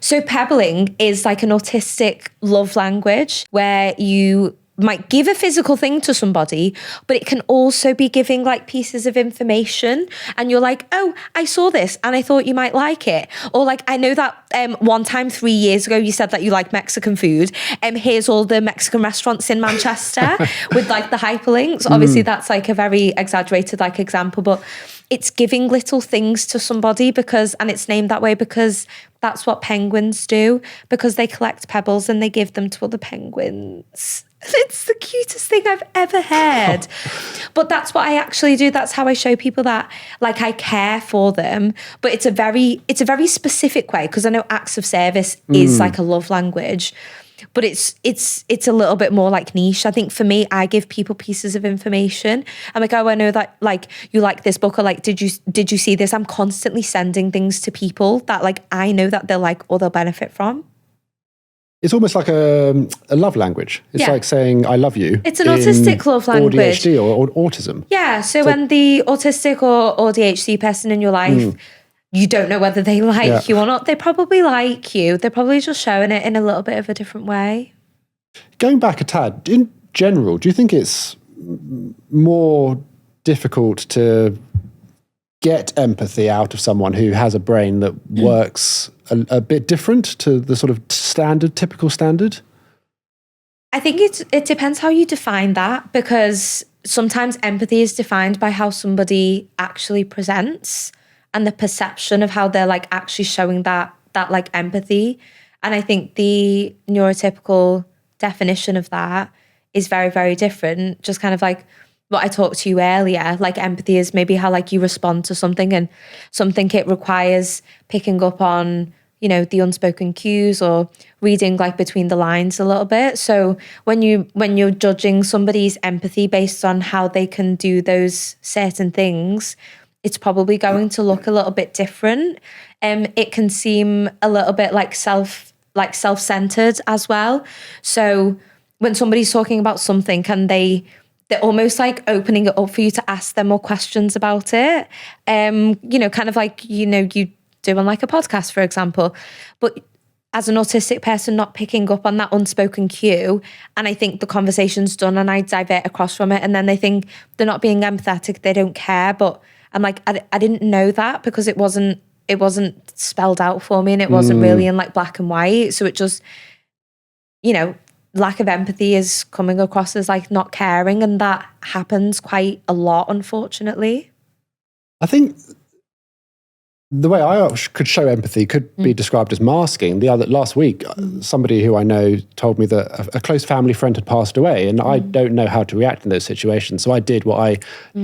So pebbling is like an autistic love language where you might give a physical thing to somebody, but it can also be giving like pieces of information and you're like, oh, I saw this and I thought you might like it. Or like, I know that one time 3 years ago, you said that you like Mexican food. Here's all the Mexican restaurants in Manchester with like the hyperlinks. Obviously that's like a very exaggerated like example, but it's giving little things to somebody because, and it's named that way because that's what penguins do, because they collect pebbles and they give them to other penguins. It's the cutest thing I've ever heard. But that's what I actually do. That's how I show people that like I care for them. But it's a very specific way because I know acts of service is like a love language. But it's a little bit more like niche. I think for me, I give people pieces of information. I'm like, oh, I know that like you like this book or like, did you see this? I'm constantly sending things to people that like I know that they'll like or they'll benefit from. It's almost like a love language. It's like saying, I love you. It's an autistic love language. ADHD or autism. Yeah. So when the autistic or ADHD person in your life, you don't know whether they like you or not, they probably like you. They're probably just showing it in a little bit of a different way. Going back a tad, in general, do you think it's more difficult to get empathy out of someone who has a brain that works a bit different to the sort of typical standard? I think it depends how you define that, because sometimes empathy is defined by how somebody actually presents and the perception of how they're like actually showing that like empathy. And I think the neurotypical definition of that is very, very different. Just kind of like what I talked to you earlier, like empathy is maybe how like you respond to something, and something it requires picking up on, you know, the unspoken cues or reading like between the lines a little bit. So when you're judging somebody's empathy based on how they can do those certain things, it's probably going to look a little bit different. It can seem a little bit like self-centered as well. So when somebody's talking about something and they're almost like opening it up for you to ask them more questions about it. You know, kind of like, you know, you do on like a podcast, for example. But as an autistic person, not picking up on that unspoken cue, and I think the conversation's done and I divert across from it, and then they think they're not being empathetic, they don't care. But I'm like, I didn't know that because it wasn't spelled out for me, and it wasn't really in like black and white. So it just, you know, lack of empathy is coming across as like not caring, and that happens quite a lot, unfortunately. I think the way I could show empathy could be described as masking. Last week, somebody who I know told me that a close family friend had passed away, and I don't know how to react in those situations. So I did what I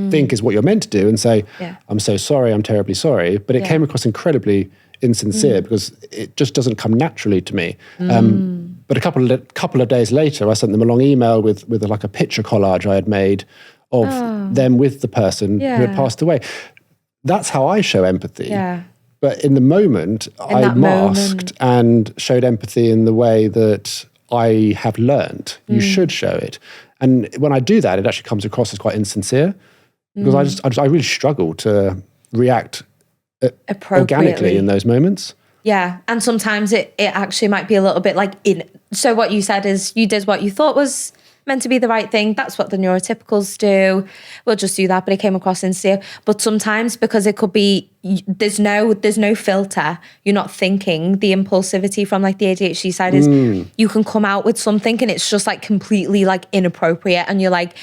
think is what you're meant to do and say, I'm so sorry, I'm terribly sorry. But it came across incredibly insincere because it just doesn't come naturally to me. But a couple of days later, I sent them a long email with like a picture collage I had made of them with the person who had passed away. That's how I show empathy. Yeah. But in the moment, I masked and showed empathy in the way that I have learned. You should show it. And when I do that, it actually comes across as quite insincere because I really struggle to react organically in those moments. Yeah, and sometimes it actually might be a little bit like so what you said is you did what you thought was meant to be the right thing. That's what the neurotypicals do. We'll just do that, but it came across sincere. But sometimes because it could be, there's no filter. You're not thinking. The impulsivity from like the ADHD side is you can come out with something and it's just like completely like inappropriate, and you're like,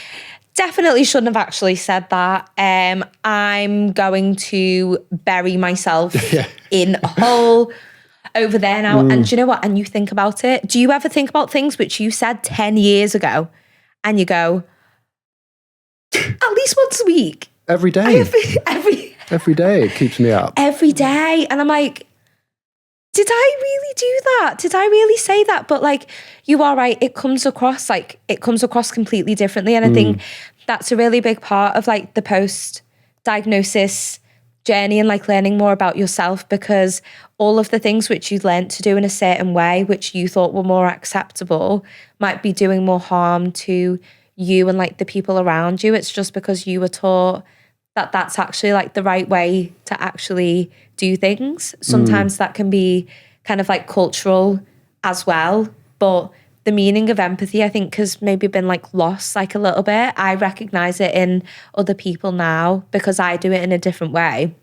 definitely shouldn't have actually said that. I'm going to bury myself in a hole over there now. And do you know what? And you think about it. Do you ever think about things which you said 10 years ago and you go, At least once a week. Every day. Every day it keeps me up. Every day. And I'm like, did I really do that? Did I really say that? But like, you are right. It comes across completely differently. And I think that's a really big part of like the post-diagnosis journey and like learning more about yourself, because all of the things which you learned to do in a certain way, which you thought were more acceptable, might be doing more harm to you and like the people around you. It's just because you were taught that that's actually like the right way to actually do things. Sometimes that can be kind of like cultural as well, but the meaning of empathy, I think, has maybe been like lost like a little bit. I recognize it in other people now because I do it in a different way.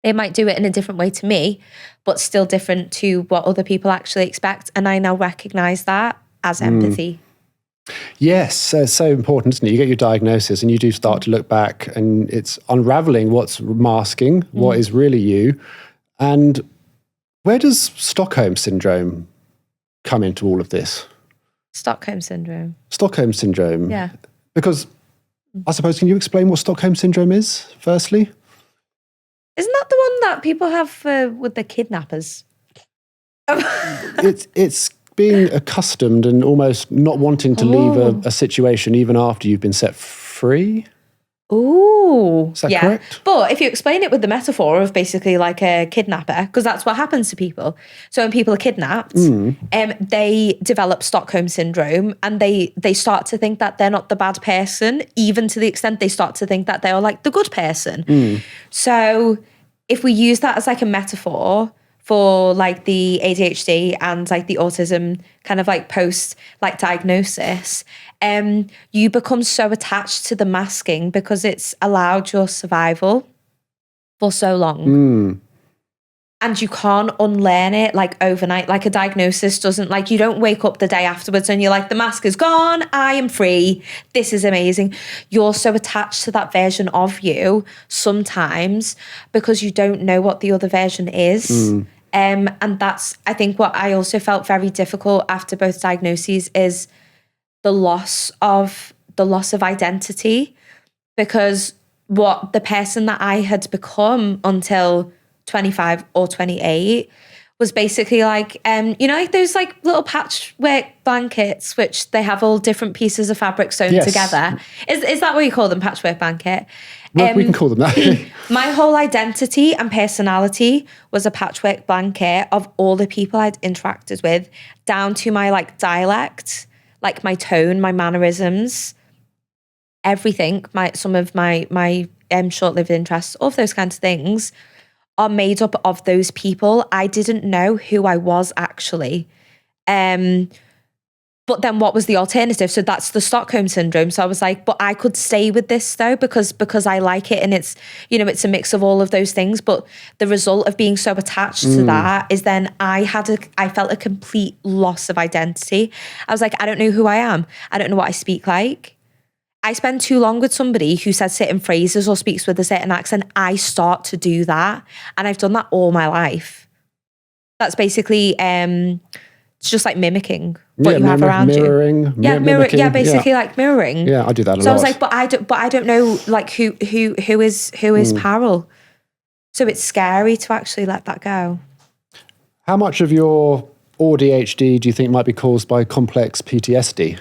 They might do it in a different way to me, but still different to what other people actually expect. And I now recognize that as empathy. Yes, it's so important, isn't it? You get your diagnosis and you do start to look back, and it's unraveling what's masking, what is really you. And where does Stockholm Syndrome come into all of this? Stockholm Syndrome. Stockholm Syndrome. Yeah. Because I suppose, can you explain what Stockholm Syndrome is, firstly? Isn't that the one that people have with the kidnappers? It's being accustomed and almost not wanting to leave a situation even after you've been set free. Ooh. Is that correct? But if you explain it with the metaphor of basically like a kidnapper, because that's what happens to people. So when people are kidnapped, they develop Stockholm Syndrome, and they start to think that they're not the bad person, even to the extent they start to think that they are like the good person. So if we use that as like a metaphor for like the ADHD and like the autism kind of like post like diagnosis, you become so attached to the masking because it's allowed your survival for so long. And you can't unlearn it like overnight. Like a diagnosis doesn't, like, you don't wake up the day afterwards and you're like, the mask is gone, I am free, this is amazing. You're so attached to that version of you sometimes because you don't know what the other version is. And that's, I think, what I also felt very difficult after both diagnoses is the loss of identity, because what the person that I had become until 25 or 28 was basically like, you know, like those like little patchwork blankets, which they have all different pieces of fabric sewn together. Is that what you call them, patchwork blanket? Well, we can call them that. My whole identity and personality was a patchwork blanket of all the people I'd interacted with, down to my like dialect, like my tone, my mannerisms, everything, some of my short-lived interests, all of those kinds of things are made up of those people. I didn't know who I was actually. But then what was the alternative? So that's the Stockholm Syndrome. So I was like, but I could stay with this though, because I like it, and it's, you know, it's a mix of all of those things. But the result of being so attached to that is then I felt a complete loss of identity. I was like, I don't know who I am. I don't know what I speak like. I spend too long with somebody who says certain phrases or speaks with a certain accent. I start to do that. And I've done that all my life. That's basically, it's just like mimicking what you have around mirroring, you. Yeah, mimicking. Yeah, basically like mirroring. Yeah, I do that a lot. So I was like, but I don't know like who is Parul. So it's scary to actually let that go. How much of your AuDHD do you think might be caused by complex PTSD?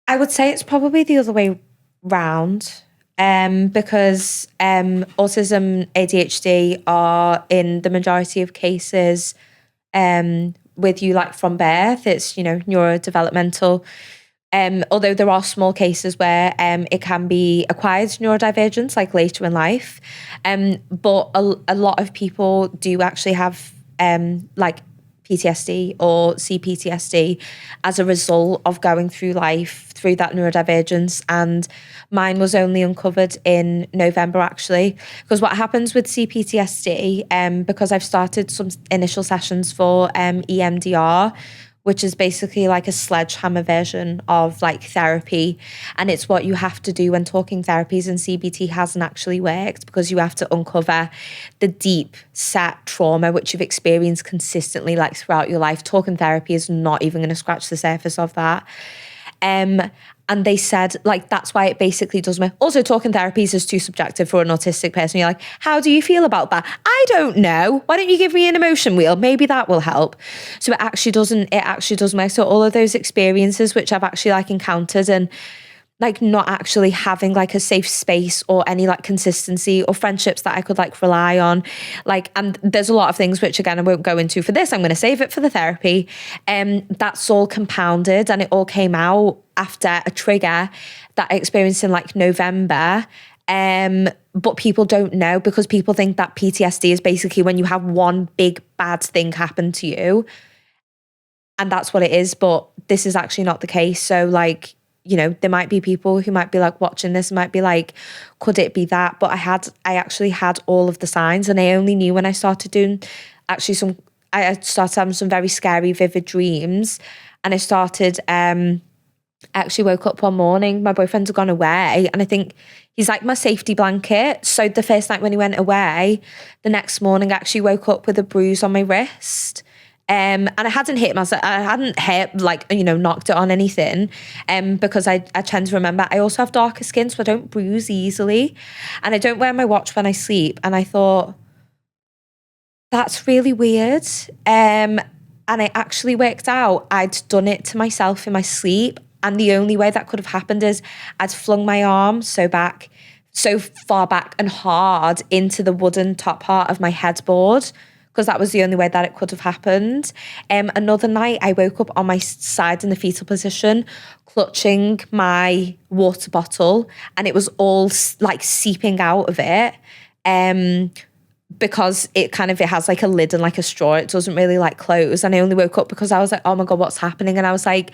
I would say it's probably the other way round. Because autism, ADHD are in the majority of cases with you like from birth. It's, you know, neurodevelopmental. Although there are small cases where it can be acquired neurodivergence like later in life. But a lot of people do actually have like PTSD or CPTSD as a result of going through life through that neurodivergence. And mine was only uncovered in November, actually, because what happens with CPTSD, because I've started some initial sessions for EMDR, which is basically like a sledgehammer version of like therapy. And it's what you have to do when talking therapies, and CBT hasn't actually worked because you have to uncover the deep set trauma which you've experienced consistently like throughout your life. Talking therapy is not even going to scratch the surface of that. And they said, like, that's why it basically does me. Also, talking therapies is too subjective for an autistic person. You're like, how do you feel about that? I don't know. Why don't you give me an emotion wheel? Maybe that will help. So it actually does me. So all of those experiences which I've actually like encountered, and like not actually having like a safe space or any like consistency or friendships that I could like rely on. Like, and there's a lot of things which again, I won't go into for this. I'm going to save it for the therapy. That's all compounded, and it all came out after a trigger that I experienced in like November. But people don't know, because people think that PTSD is basically when you have one big bad thing happen to you. And that's what it is. But this is actually not the case. So like, you know, there might be people who might be like watching this, might be like, could it be that? But I actually had all of the signs, and I only knew when I started doing I started having some very scary, vivid dreams. And I started, I actually woke up one morning, my boyfriend had gone away, and I think he's like my safety blanket. So the first night when he went away, the next morning I actually woke up with a bruise on my wrist. And I hadn't hit myself, I hadn't hit like, you know, knocked it on anything, because I tend to remember I also have darker skin, so I don't bruise easily, and I don't wear my watch when I sleep. And I thought, that's really weird. And I actually worked out I'd done it to myself in my sleep, and the only way that could have happened is I'd flung my arm so far back and hard into the wooden top part of my headboard, because that was the only way that it could have happened. Another night, I woke up on my side in the fetal position, clutching my water bottle, and it was all like seeping out of it. Because it has like a lid and like a straw, it doesn't really like close. And I only woke up because I was like, oh my God, what's happening? And I was like,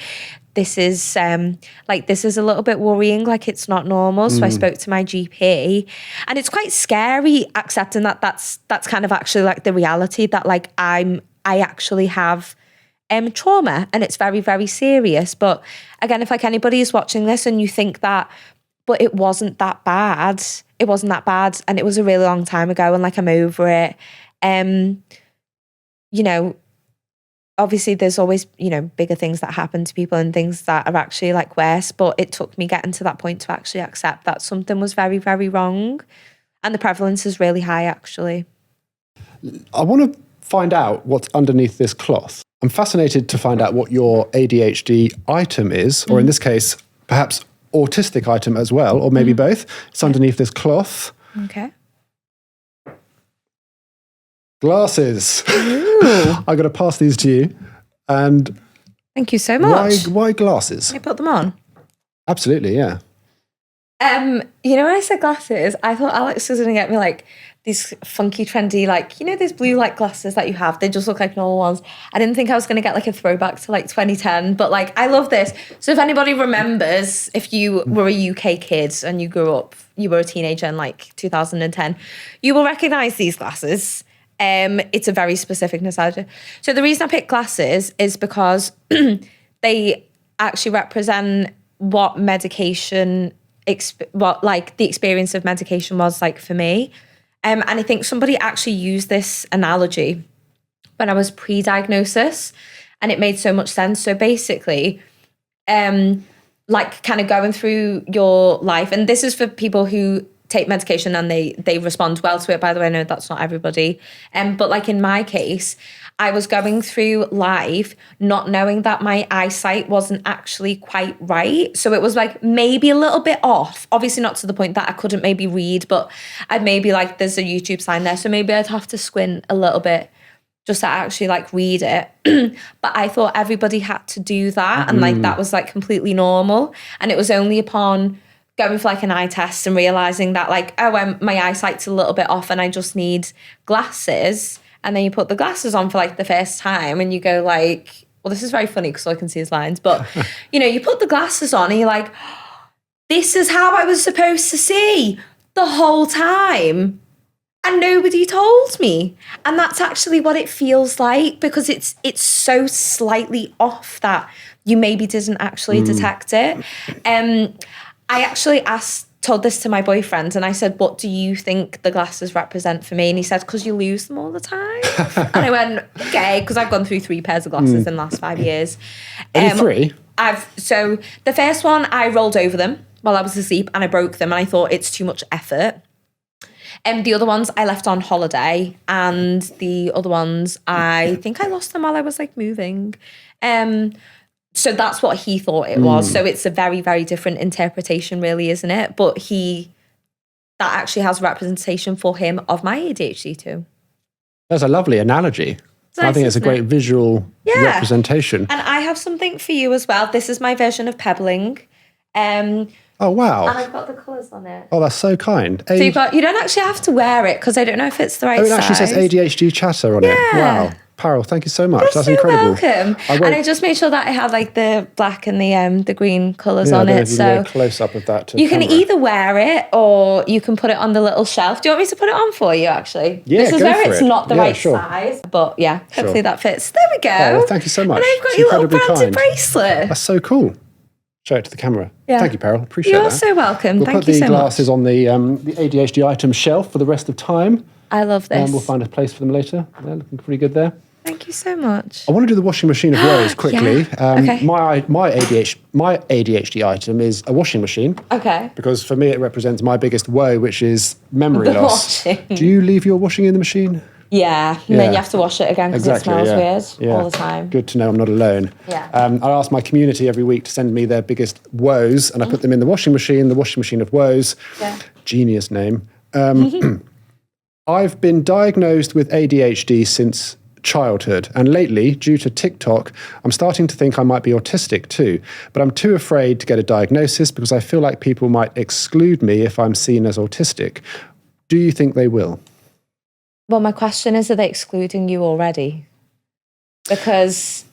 this is a little bit worrying, like it's not normal. So I spoke to my GP, and it's quite scary accepting that that's kind of actually like the reality, that like I actually have trauma, and it's very, very serious. But again, if like anybody is watching this and you think that, but it wasn't that bad. It wasn't that bad, and it was a really long time ago, and like I'm over it. You know, obviously there's always, you know, bigger things that happen to people and things that are actually like worse, but it took me getting to that point to actually accept that something was very, very wrong, and the prevalence is really high actually. I want to find out what's underneath this cloth. I'm fascinated to find out what your ADHD item is, or in this case, perhaps autistic item as well, or maybe both. It's underneath this cloth. Okay. Glasses. I'm going to pass these to you. And thank you so much. Why glasses? Can I put them on? Absolutely, yeah. You know, when I said glasses, I thought Alex was going to get me like these funky, trendy, like, you know, those blue light glasses that you have. They just look like normal ones. I didn't think I was going to get like a throwback to like 2010, but like, I love this. So if anybody remembers, if you were a UK kid and you grew up, you were a teenager in like 2010, you will recognize these glasses. It's a very specific nostalgia. So the reason I picked glasses is because they actually represent what medication, what like the experience of medication was like for me. And I think somebody actually used this analogy when I was pre-diagnosis, and it made so much sense. So basically, like kind of going through your life, and this is for people who take medication and they respond well to it. By the way, I know that's not everybody. But like in my case, I was going through life not knowing that my eyesight wasn't actually quite right. So it was like maybe a little bit off. Obviously not to the point that I couldn't maybe read, but I'd maybe like, there's a YouTube sign there. So maybe I'd have to squint a little bit just to actually like read it. But I thought everybody had to do that. And like, that was like completely normal. And it was only upon going for like an eye test and realizing that like, oh, my eyesight's a little bit off and I just need glasses. And then you put the glasses on for like the first time and you go like, well, this is very funny because all I can see his lines. But, you know, you put the glasses on and you're like, this is how I was supposed to see the whole time. And nobody told me. And that's actually what it feels like, because it's so slightly off that you maybe didn't actually detect it. I actually told this to my boyfriend and I said, what do you think the glasses represent for me? And he said, because you lose them all the time. And I went, okay, because I've gone through 3 pairs of glasses in the last 5 years. Only 3? So the first one, I rolled over them while I was asleep and I broke them and I thought it's too much effort. The other ones I left on holiday, and the other ones I think I lost them while I was like moving. So that's what he thought it was. So it's a very, very different interpretation really, isn't it? But that actually has representation for him of my ADHD too. That's a lovely analogy. Nice, I think it's a great visual representation. And I have something for you as well. This is my version of Pebbling. Oh, wow. And I've got the colours on it. Oh, that's so kind. So you don't actually have to wear it because I don't know if it's the right size. Oh, it actually says ADHD chatter on it. Wow. Parul, thank you so much. You're That's so incredible. welcome. And I just made sure that I had like the black and the green colours on it. So a close up of that. You can either wear it or you can put it on the little shelf. Do you want me to put it on for you, actually? Yeah, this is go where for it's it. not the right sure. size. But yeah, hopefully that fits. There we go. Oh, well, thank you so much. And I've got It's your little incredibly branded kind. bracelet. That's so cool. Show it to the camera. Yeah. Thank you, Parul. Appreciate You're that. so welcome. We'll Thank put you the so glasses much. on the ADHD item shelf for the rest of time. I love this. And we'll find a place for them later. They're looking pretty good there. Thank you so much. I want to do the washing machine of woes quickly. Okay. My ADHD item is a washing machine. Okay. Because for me, it represents my biggest woe, which is memory The loss. washing. Do you leave your washing in the machine? Yeah, and then you have to wash it again because it smells weird all the time. Good to know I'm not alone. Yeah. I ask my community every week to send me their biggest woes, and I put them in the washing machine of woes. Yeah. Genius name. I've been diagnosed with ADHD since childhood, and lately, due to TikTok, I'm starting to think I might be autistic too, but I'm too afraid to get a diagnosis because I feel like people might exclude me if I'm seen as autistic. Do you think they will? Well, my question is, are they excluding you already? Because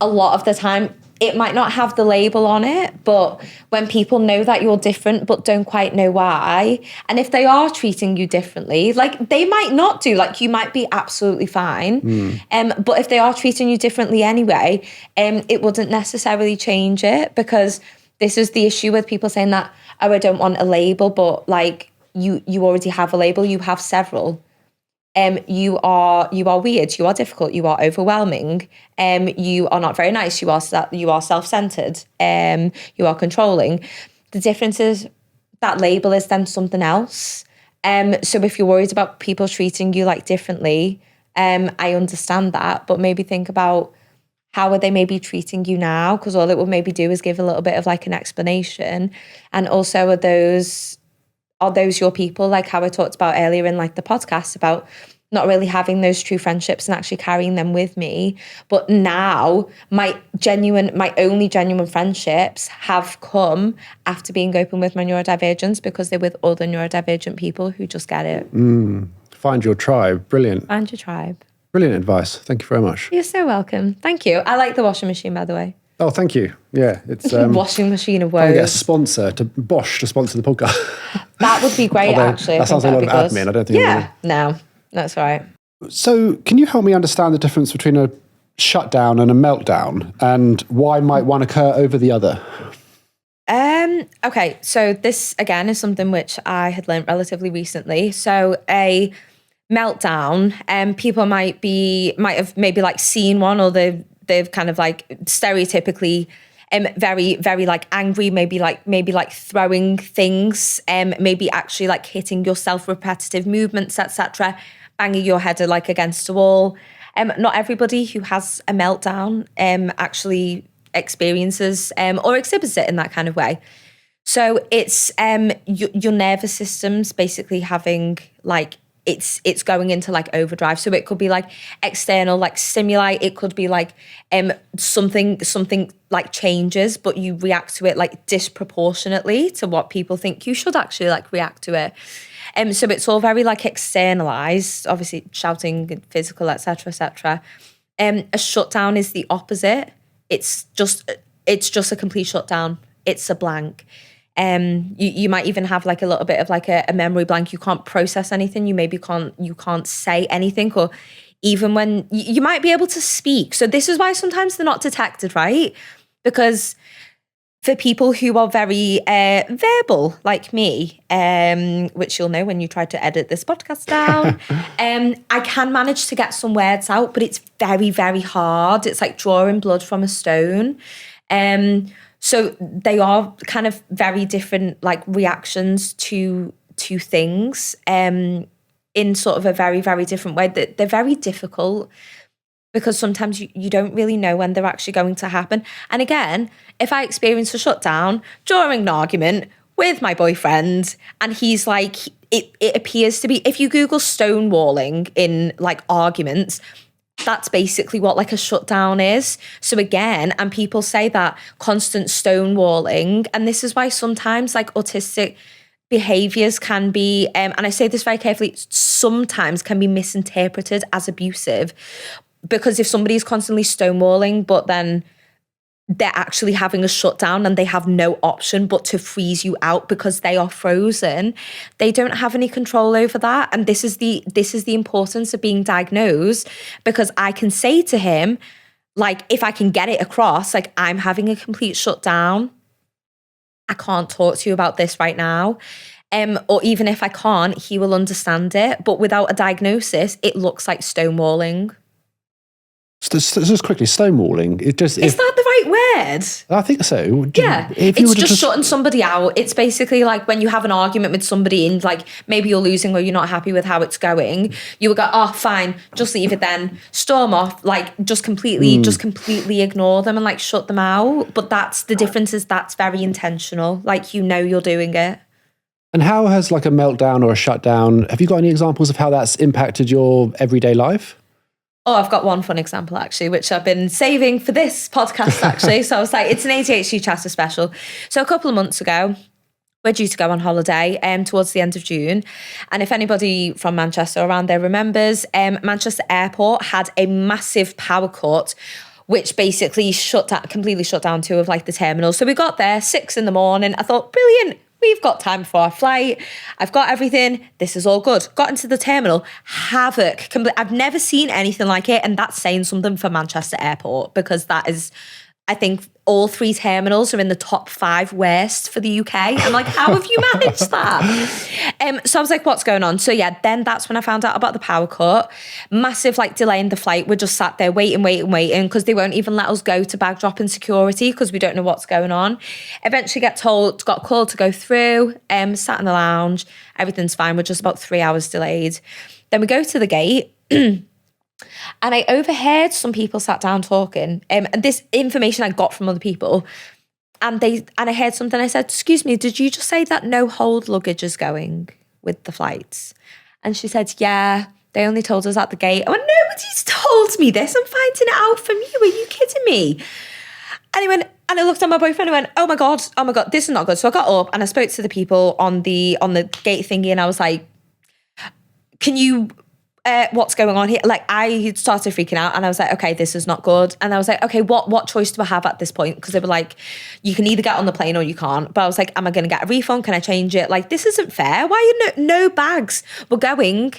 a lot of the time, it might not have the label on it, but when people know that you're different but don't quite know why, and if they are treating you differently, like they might not do, like you might be absolutely fine, but if they are treating you differently anyway, it wouldn't necessarily change it, because this is the issue with people saying that, oh, I don't want a label, but like you already have a label, you have several. You are weird, you are difficult, you are overwhelming, you are not very nice, you are self-centered, you are controlling. The difference is that label is then something else. So if you're worried about people treating you like differently, I understand that, but maybe think about how are they maybe treating you now? Because all it will maybe do is give a little bit of like an explanation. And also are those your people, like how I talked about earlier in like the podcast about not really having those true friendships and actually carrying them with me. But now my only genuine friendships have come after being open with my neurodivergence, because they're with other neurodivergent people who just get it. Find your tribe. Brilliant. Find your tribe. Brilliant advice. Thank you very much. You're so welcome. Thank you. I like the washing machine, by the way. Oh, thank you. Yeah, it's washing machine of woes. Trying to get a sponsor to Bosch to sponsor the podcast. That would be great, Although actually. that sounds like a lot of admin. I don't think. Yeah, no, that's right. So, can you help me understand the difference between a shutdown and a meltdown, and why might one occur over the other? Okay, so this again is something which I had learned relatively recently. So a meltdown, people might have maybe like seen one, or they've kind of like stereotypically very, very like angry, maybe like throwing things, maybe actually like hitting yourself, repetitive movements, etc., banging your head like against a wall. Not everybody who has a meltdown actually experiences or exhibits it in that kind of way. So it's your nervous system's basically having like it's going into like overdrive. So it could be like external like stimuli. It could be like something like changes, but you react to it like disproportionately to what people think you should actually like react to it. So it's all very like externalized, obviously shouting, physical, etc., etc. A shutdown is the opposite. It's just a complete shutdown. It's a blank. You might even have like a little bit of like a memory blank. You can't process anything. You can't say anything, or even when you might be able to speak. So this is why sometimes they're not detected, right? Because for people who are very verbal like me, which you'll know when you try to edit this podcast down, I can manage to get some words out, but it's very, very hard. It's like drawing blood from a stone. So they are kind of very different like reactions to things in sort of a very, very different way. They're very difficult because sometimes you don't really know when they're actually going to happen. And again, if I experience a shutdown during an argument with my boyfriend and he's like, it appears to be, if you Google stonewalling in like arguments, that's basically what like a shutdown is. So again, and people say that constant stonewalling, and this is why sometimes like autistic behaviors can be, and I say this very carefully, sometimes can be misinterpreted as abusive. Because if somebody is constantly stonewalling, but then they're actually having a shutdown and they have no option but to freeze you out because they are frozen, they don't have any control over that. And this is the importance of being diagnosed, because I can say to him, like, if I can get it across, like, I'm having a complete shutdown, I can't talk to you about this right now. Or even if I can't, he will understand it. But without a diagnosis, it looks like stonewalling. Just quickly, stonewalling. Is that the right word? I think so. Yeah, it's just shutting somebody out. It's basically like when you have an argument with somebody and like maybe you're losing or you're not happy with how it's going, you would go, oh, fine, just leave it then. Storm off, like just completely ignore them and like shut them out. But that's the difference, is that's very intentional. Like, you know, you're doing it. And how has like a meltdown or a shutdown, have you got any examples of how that's impacted your everyday life? Oh, I've got one fun example, actually, which I've been saving for this podcast, actually. So I was like, it's an ADHD chatter special. So a couple of months ago, we're due to go on holiday towards the end of June. And if anybody from Manchester around there remembers, Manchester Airport had a massive power cut, which basically completely shut down two of like the terminals. So we got there 6 a.m. I thought, brilliant. We've got time for our flight. I've got everything. This is all good. Got into the terminal. Havoc. I've never seen anything like it. And that's saying something for Manchester Airport, because that is, I think all 3 terminals are in the top 5 worst for the UK. I'm like, how have you managed that? So I was like, what's going on? So yeah, then that's when I found out about the power cut. Massive like delay in the flight. We're just sat there waiting, because they won't even let us go to bag drop in security because we don't know what's going on. Eventually got called to go through, sat in the lounge. Everything's fine. We're just about 3 hours delayed. Then we go to the gate. And I overheard some people sat down talking, and this information I got from other people, and I heard something. I said, excuse me, did you just say that no hold luggage is going with the flights? And she said, yeah, they only told us at the gate. I went, nobody's told me this. I'm finding it out from you. Are you kidding me? And I looked at my boyfriend and went, oh my God, this is not good. So I got up and I spoke to the people on the gate thingy, and I was like, can you... what's going on here? Like, I started freaking out and I was like, okay, this is not good. And I was like, okay, what choice do I have at this point? Because they were like, you can either get on the plane or you can't. But I was like, am I going to get a refund? Can I change it? Like, this isn't fair. Why are no bags were going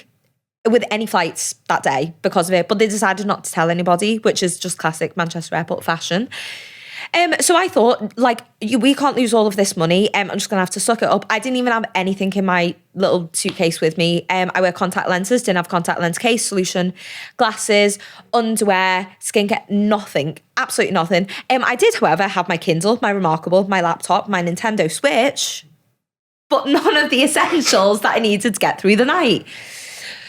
with any flights that day because of it? But they decided not to tell anybody, which is just classic Manchester Airport fashion. So I thought, like, we can't lose all of this money. I'm just going to have to suck it up. I didn't even have anything in my little suitcase with me. I wear contact lenses, didn't have contact lens case, solution, glasses, underwear, skincare, nothing, absolutely nothing. I did, however, have my Kindle, my Remarkable, my laptop, my Nintendo Switch, but none of the essentials that I needed to get through the night.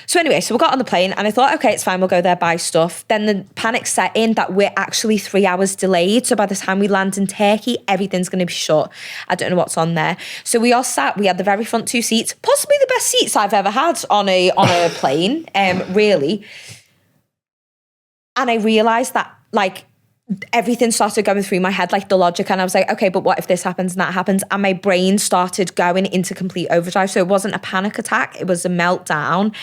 So anyway, so we got on the plane and I thought, okay, it's fine, we'll go there, buy stuff. Then the panic set in that we're actually 3 hours delayed. So by the time we land in Turkey, everything's going to be shut. I don't know what's on there. So we all sat, we had the very front 2 seats, possibly the best seats I've ever had on a plane, really. And I realised that, like, everything started going through my head, like the logic, and I was like, okay, but what if this happens and that happens? And my brain started going into complete overdrive. So it wasn't a panic attack, it was a meltdown,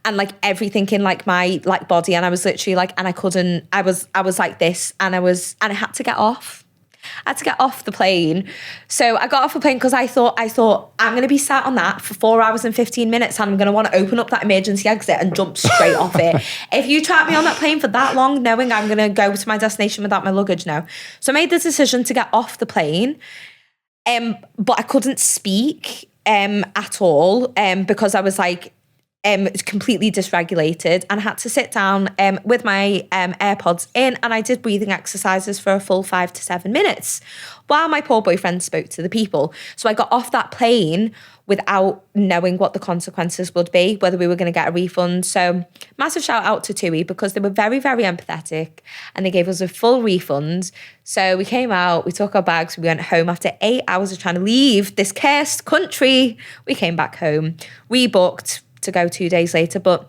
and like everything in like my like body, and I was literally like, and I was like this, and I had to get off. I had to get off the plane. So I got off the plane because I thought I'm going to be sat on that for 4 hours and 15 minutes and I'm going to want to open up that emergency exit and jump straight off it. If you trap me on that plane for that long, knowing I'm going to go to my destination without my luggage, no. So I made the decision to get off the plane, but I couldn't speak at all because I was like, completely dysregulated, and I had to sit down with my AirPods in, and I did breathing exercises for a full 5 to 7 minutes while my poor boyfriend spoke to the people. So I got off that plane without knowing what the consequences would be, whether we were going to get a refund. So massive shout out to TUI, because they were very, very empathetic and they gave us a full refund. So we came out, we took our bags, we went home after 8 hours of trying to leave this cursed country. We came back home, rebooked to go 2 days later. But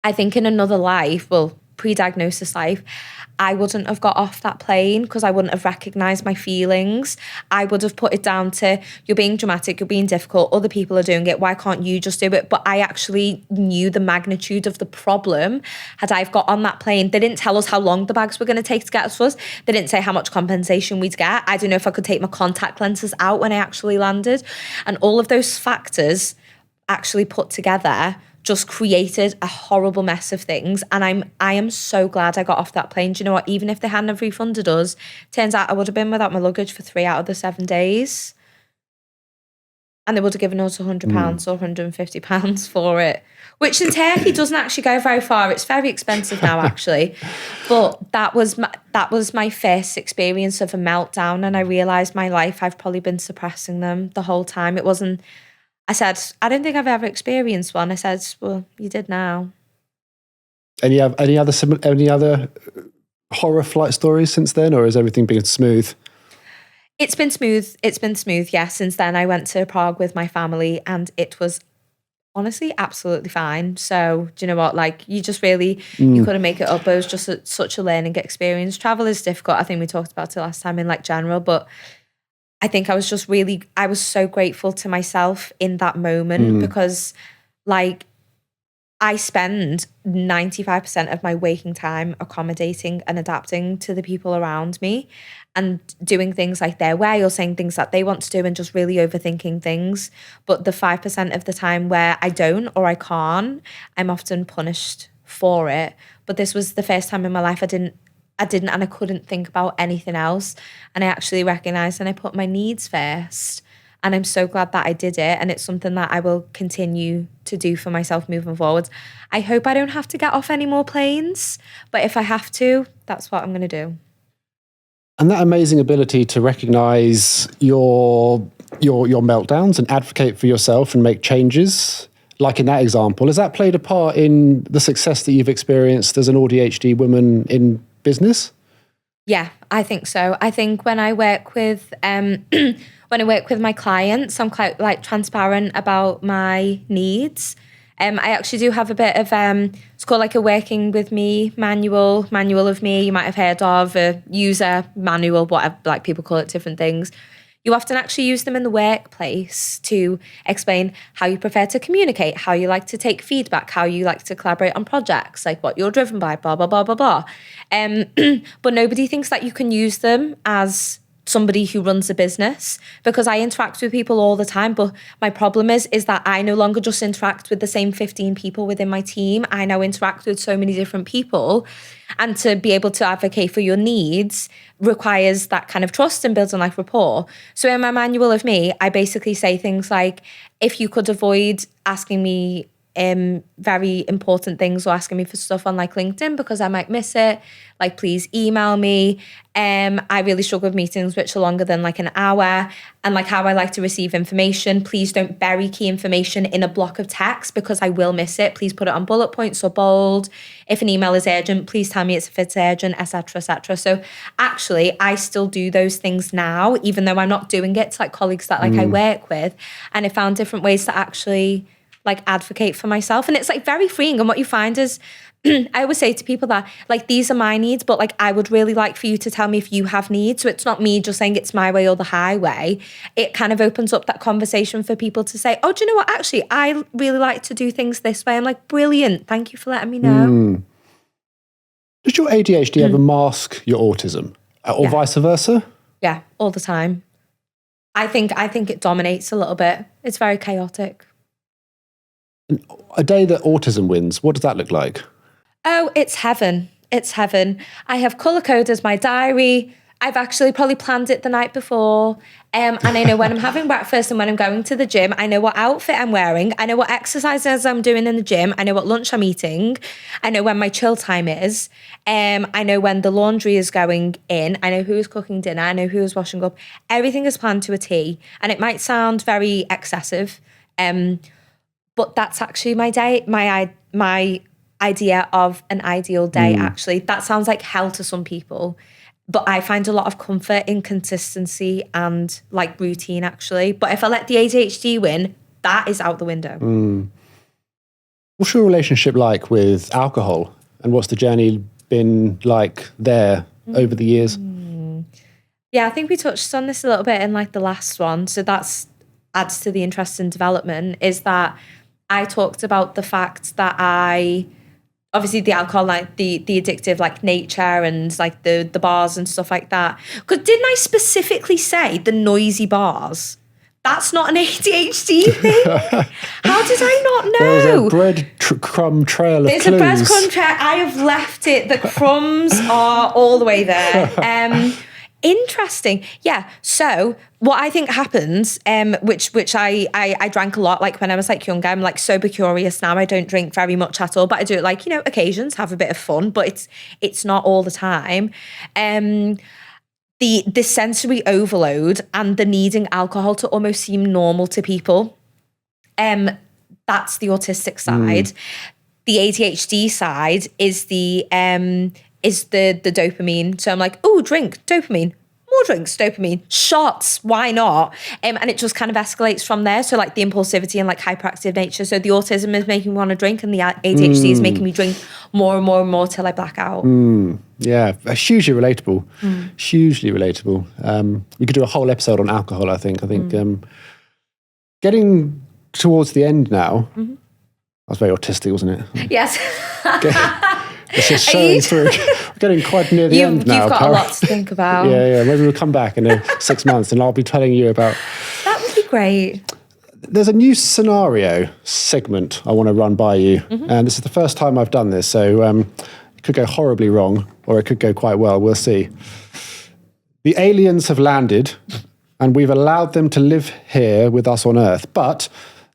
I think in another life, well, pre-diagnosis life, I wouldn't have got off that plane because I wouldn't have recognised my feelings. I would have put it down to, you're being dramatic, you're being difficult, other people are doing it, why can't you just do it? But I actually knew the magnitude of the problem. Had I got on that plane, they didn't tell us how long the bags were going to take to get us to us. They didn't say how much compensation we'd get. I don't know if I could take my contact lenses out when I actually landed. And all of those factors actually put together just created a horrible mess of things. And I am so glad I got off that plane. Do you know what? Even if they hadn't have refunded us, turns out I would have been without my luggage for 3 out of the 7 days. And they would have given us £100 or £150 for it, which in Turkey doesn't actually go very far. It's very expensive now, actually. But that was my first experience of a meltdown. And I realised my life, I've probably been suppressing them the whole time. It wasn't, I said, I don't think I've ever experienced one. I said, well, you did now. Any other horror flight stories since then, or has everything been smooth? It's been smooth. It's been smooth, yeah. Since then, I went to Prague with my family and it was honestly absolutely fine. So, do you know what? Like, you just really, you couldn't make it up. It was just such a learning experience. Travel is difficult. I think we talked about it last time in like general, but I think I was so grateful to myself in that moment because like I spend 95% of my waking time accommodating and adapting to the people around me and doing things like their way or saying things that they want to do and just really overthinking things. But the 5% of the time where I don't or I can't, I'm often punished for it. But this was the first time in my life I didn't and I couldn't think about anything else. And I actually recognised and I put my needs first. And I'm so glad that I did it. And it's something that I will continue to do for myself moving forward. I hope I don't have to get off any more planes. But if I have to, that's what I'm going to do. And that amazing ability to recognise your meltdowns and advocate for yourself and make changes, like in that example, has that played a part in the success that you've experienced as an AuDHD woman in business? Yeah, I think so. I think when I work with my clients, I'm quite like transparent about my needs. I actually do have a bit of it's called like a working with me manual of me. You might have heard of a user manual, whatever, like people call it different things. You often actually use them in the workplace to explain how you prefer to communicate, how you like to take feedback, how you like to collaborate on projects, like what you're driven by, blah, blah, blah, blah, blah. But nobody thinks that you can use them as somebody who runs a business, because I interact with people all the time. But my problem is that I no longer just interact with the same 15 people within my team. I now interact with so many different people. And to be able to advocate for your needs requires that kind of trust and building like rapport. So in my manual of me, I basically say things like, if you could avoid asking me very important things or asking me for stuff on like LinkedIn because I might miss it, like please email me. I really struggle with meetings which are longer than like an hour, and like how I like to receive information. Please don't bury key information in a block of text because I will miss it. Please put it on bullet points or bold. If an email is urgent, please tell me if it's urgent, etc., etc. So actually, I still do those things now, even though I'm not doing it to like colleagues that like I work with, and I found different ways to actually like advocate for myself. And it's like very freeing. And what you find is I always say to people that like, these are my needs, but like, I would really like for you to tell me if you have needs. So it's not me just saying it's my way or the highway. It kind of opens up that conversation for people to say, oh, do you know what? Actually, I really like to do things this way. I'm like, brilliant. Thank you for letting me know. Does your ADHD ever mask your autism or vice versa? Yeah, all the time. I think it dominates a little bit. It's very chaotic. A day that autism wins, what does that look like? Oh, it's heaven. It's heaven. I have colour-coded my diary. I've actually probably planned it the night before. And I know when I'm having breakfast and when I'm going to the gym. I know what outfit I'm wearing. I know what exercises I'm doing in the gym. I know what lunch I'm eating. I know when my chill time is. I know when the laundry is going in. I know who's cooking dinner. I know who's washing up. Everything is planned to a T. And it might sound very excessive, but that's actually my day, my idea of an ideal day, actually. That sounds like hell to some people. But I find a lot of comfort in consistency and like routine, actually. But if I let the ADHD win, that is out the window. What's your relationship like with alcohol? And what's the journey been like there over the years? Yeah, I think we touched on this a little bit in like the last one. So that's adds to the interest in development, is that I talked about the fact that obviously the alcohol, like the addictive like nature and like the bars and stuff like that. Because didn't I specifically say the noisy bars? That's not an ADHD thing. How did I not know? There's a breadcrumb trail of There's clues. a breadcrumb trail. I have left it. The crumbs are all the way there. Interesting. Yeah. So what I think happens, which I drank a lot, like when I was like younger. I'm like sober curious now. I don't drink very much at all, but I do it like, occasions, have a bit of fun, but it's not all the time. The sensory overload and the needing alcohol to almost seem normal to people. That's the autistic side. The ADHD side is the dopamine. So I'm like, oh, drink, dopamine. More drinks, dopamine. Shots, why not? And it just kind of escalates from there. So like the impulsivity and like hyperactive nature. So the autism is making me want to drink and the ADHD is making me drink more and more and more till I black out. Yeah, hugely relatable. Hugely relatable. We could do a whole episode on alcohol, I think. Getting towards the end now, that was very autistic, wasn't it? Yes. It's just showing through. We're getting quite near the end now. You've got a lot to think about. Yeah. Maybe we'll come back in 6 months and I'll be telling you about... That would be great. There's a new scenario segment I want to run by you. And this is the first time I've done this, so it could go horribly wrong or it could go quite well. We'll see. The aliens have landed and we've allowed them to live here with us on Earth, but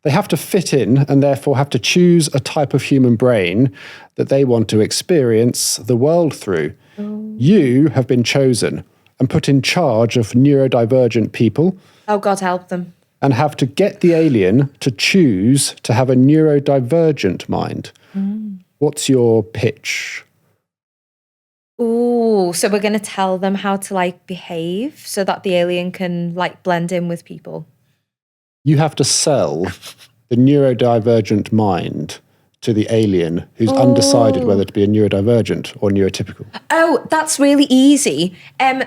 they have to fit in and therefore have to choose a type of human brain that they want to experience the world through. You have been chosen and put in charge of neurodivergent people. Oh, God help them. And have to get the alien to choose to have a neurodivergent mind. What's your pitch? Ooh, so we're going to tell them how to like behave so that the alien can like blend in with people. You have to sell the neurodivergent mind to the alien who's undecided whether to be a neurodivergent or neurotypical. Oh, that's really easy.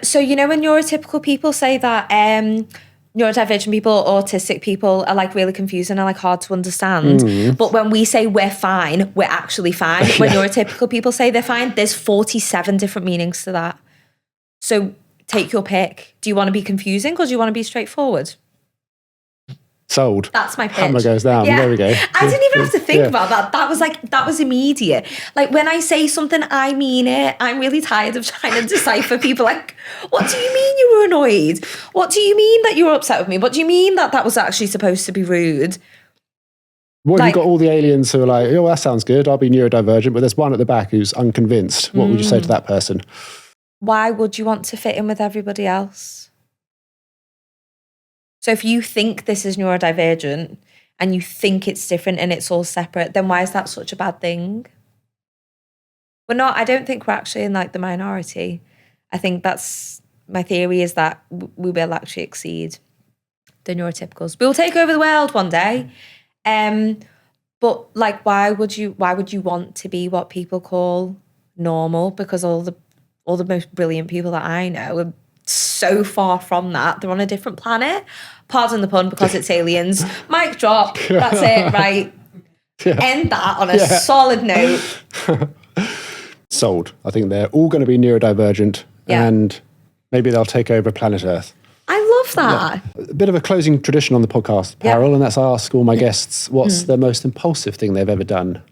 So when neurotypical people say that neurodivergent people or autistic people are like really confusing and like hard to understand. But when we say we're fine, we're actually fine. When neurotypical people say they're fine, there's 47 different meanings to that. So take your pick. Do you want to be confusing or do you want to be straightforward? Sold. That's my pitch. Hammer goes down. Yeah. There we go. I didn't even have to think about that. That was immediate. Like when I say something, I mean it. I'm really tired of trying to decipher people like, what do you mean you were annoyed? What do you mean that you were upset with me? What do you mean that was actually supposed to be rude? What have you got all the aliens who are like, oh, that sounds good, I'll be neurodivergent, but there's one at the back who's unconvinced. What would you say to that person? Why would you want to fit in with everybody else? So if you think this is neurodivergent and you think it's different and it's all separate, then why is that such a bad thing? I don't think we're actually in like the minority. I think my theory is that we will actually exceed the neurotypicals. We will take over the world one day. But like, why would you want to be what people call normal? Because all the most brilliant people that I know are so far from that. They're on a different planet. Pardon the pun, because it's aliens. Mic drop. That's it, right? End that on a solid note. Sold. I think they're all going to be neurodivergent and maybe they'll take over planet Earth. I love that. Yeah. A bit of a closing tradition on the podcast, Parul, and that's I ask all my guests what's the most impulsive thing they've ever done.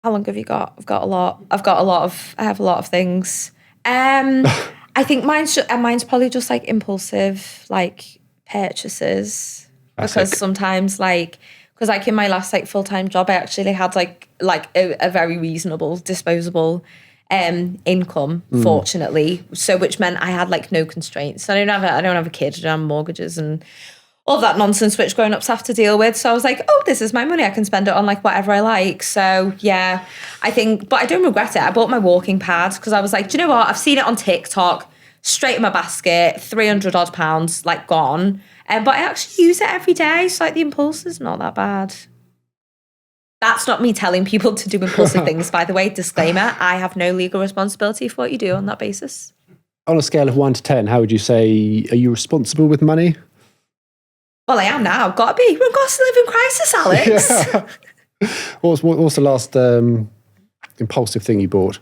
How long have you got? I have a lot of things. I think mine's probably just like impulsive, like purchases. Classic. Because sometimes because like in my last like full-time job, I actually had like a very reasonable disposable income, fortunately. So which meant I had like no constraints. I don't have a kid, I don't have mortgages and all that nonsense which grown-ups have to deal with. So I was like, oh, this is my money. I can spend it on like whatever I like. So yeah, I think, but I don't regret it. I bought my walking pad because I was like, do you know what? I've seen it on TikTok, straight in my basket, 300 odd pounds, like gone. But I actually use it every day. So like the impulse is not that bad. That's not me telling people to do impulsive things, by the way. Disclaimer, I have no legal responsibility for what you do on that basis. On a scale of 1 to 10, how would you say, are you responsible with money? Well, I am now. Got to be. We're in cost of living crisis, Alex. Yeah. What's the last impulsive thing you bought?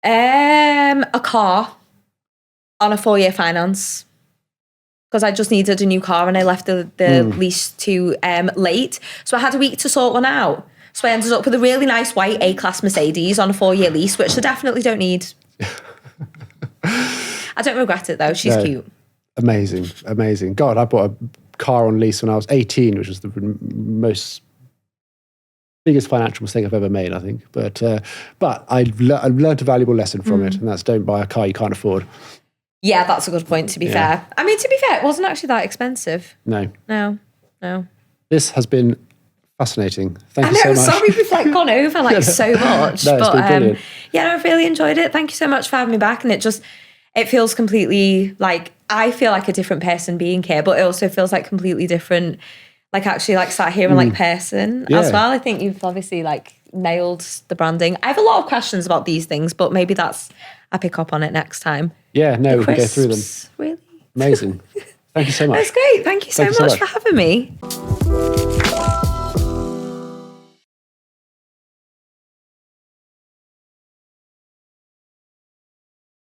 A car on a 4-year finance. Because I just needed a new car and I left the lease too late. So I had a week to sort one out. So I ended up with a really nice white A-class Mercedes on a 4-year lease, which I definitely don't need. I don't regret it though. She's cute. Amazing. God, I bought a car on lease when I was 18, which was the biggest financial mistake I've ever made, I think. But I've learned a valuable lesson from it, and that's don't buy a car you can't afford. Yeah, that's a good point, to be fair. I mean, to be fair, it wasn't actually that expensive. No. No. This has been fascinating. Thank you so much. Sorry we've gone over so much. No, it's been brilliant. I've really enjoyed it. Thank you so much for having me back. And it feels completely I feel like a different person being here, but it also feels like completely different, actually sat here in person as well. I think you've obviously nailed the branding. I have a lot of questions about these things, but maybe I pick up on it next time. Yeah, no, we can go through them. Really? Amazing. Thank you so much. That's great. Thank you so much for having me.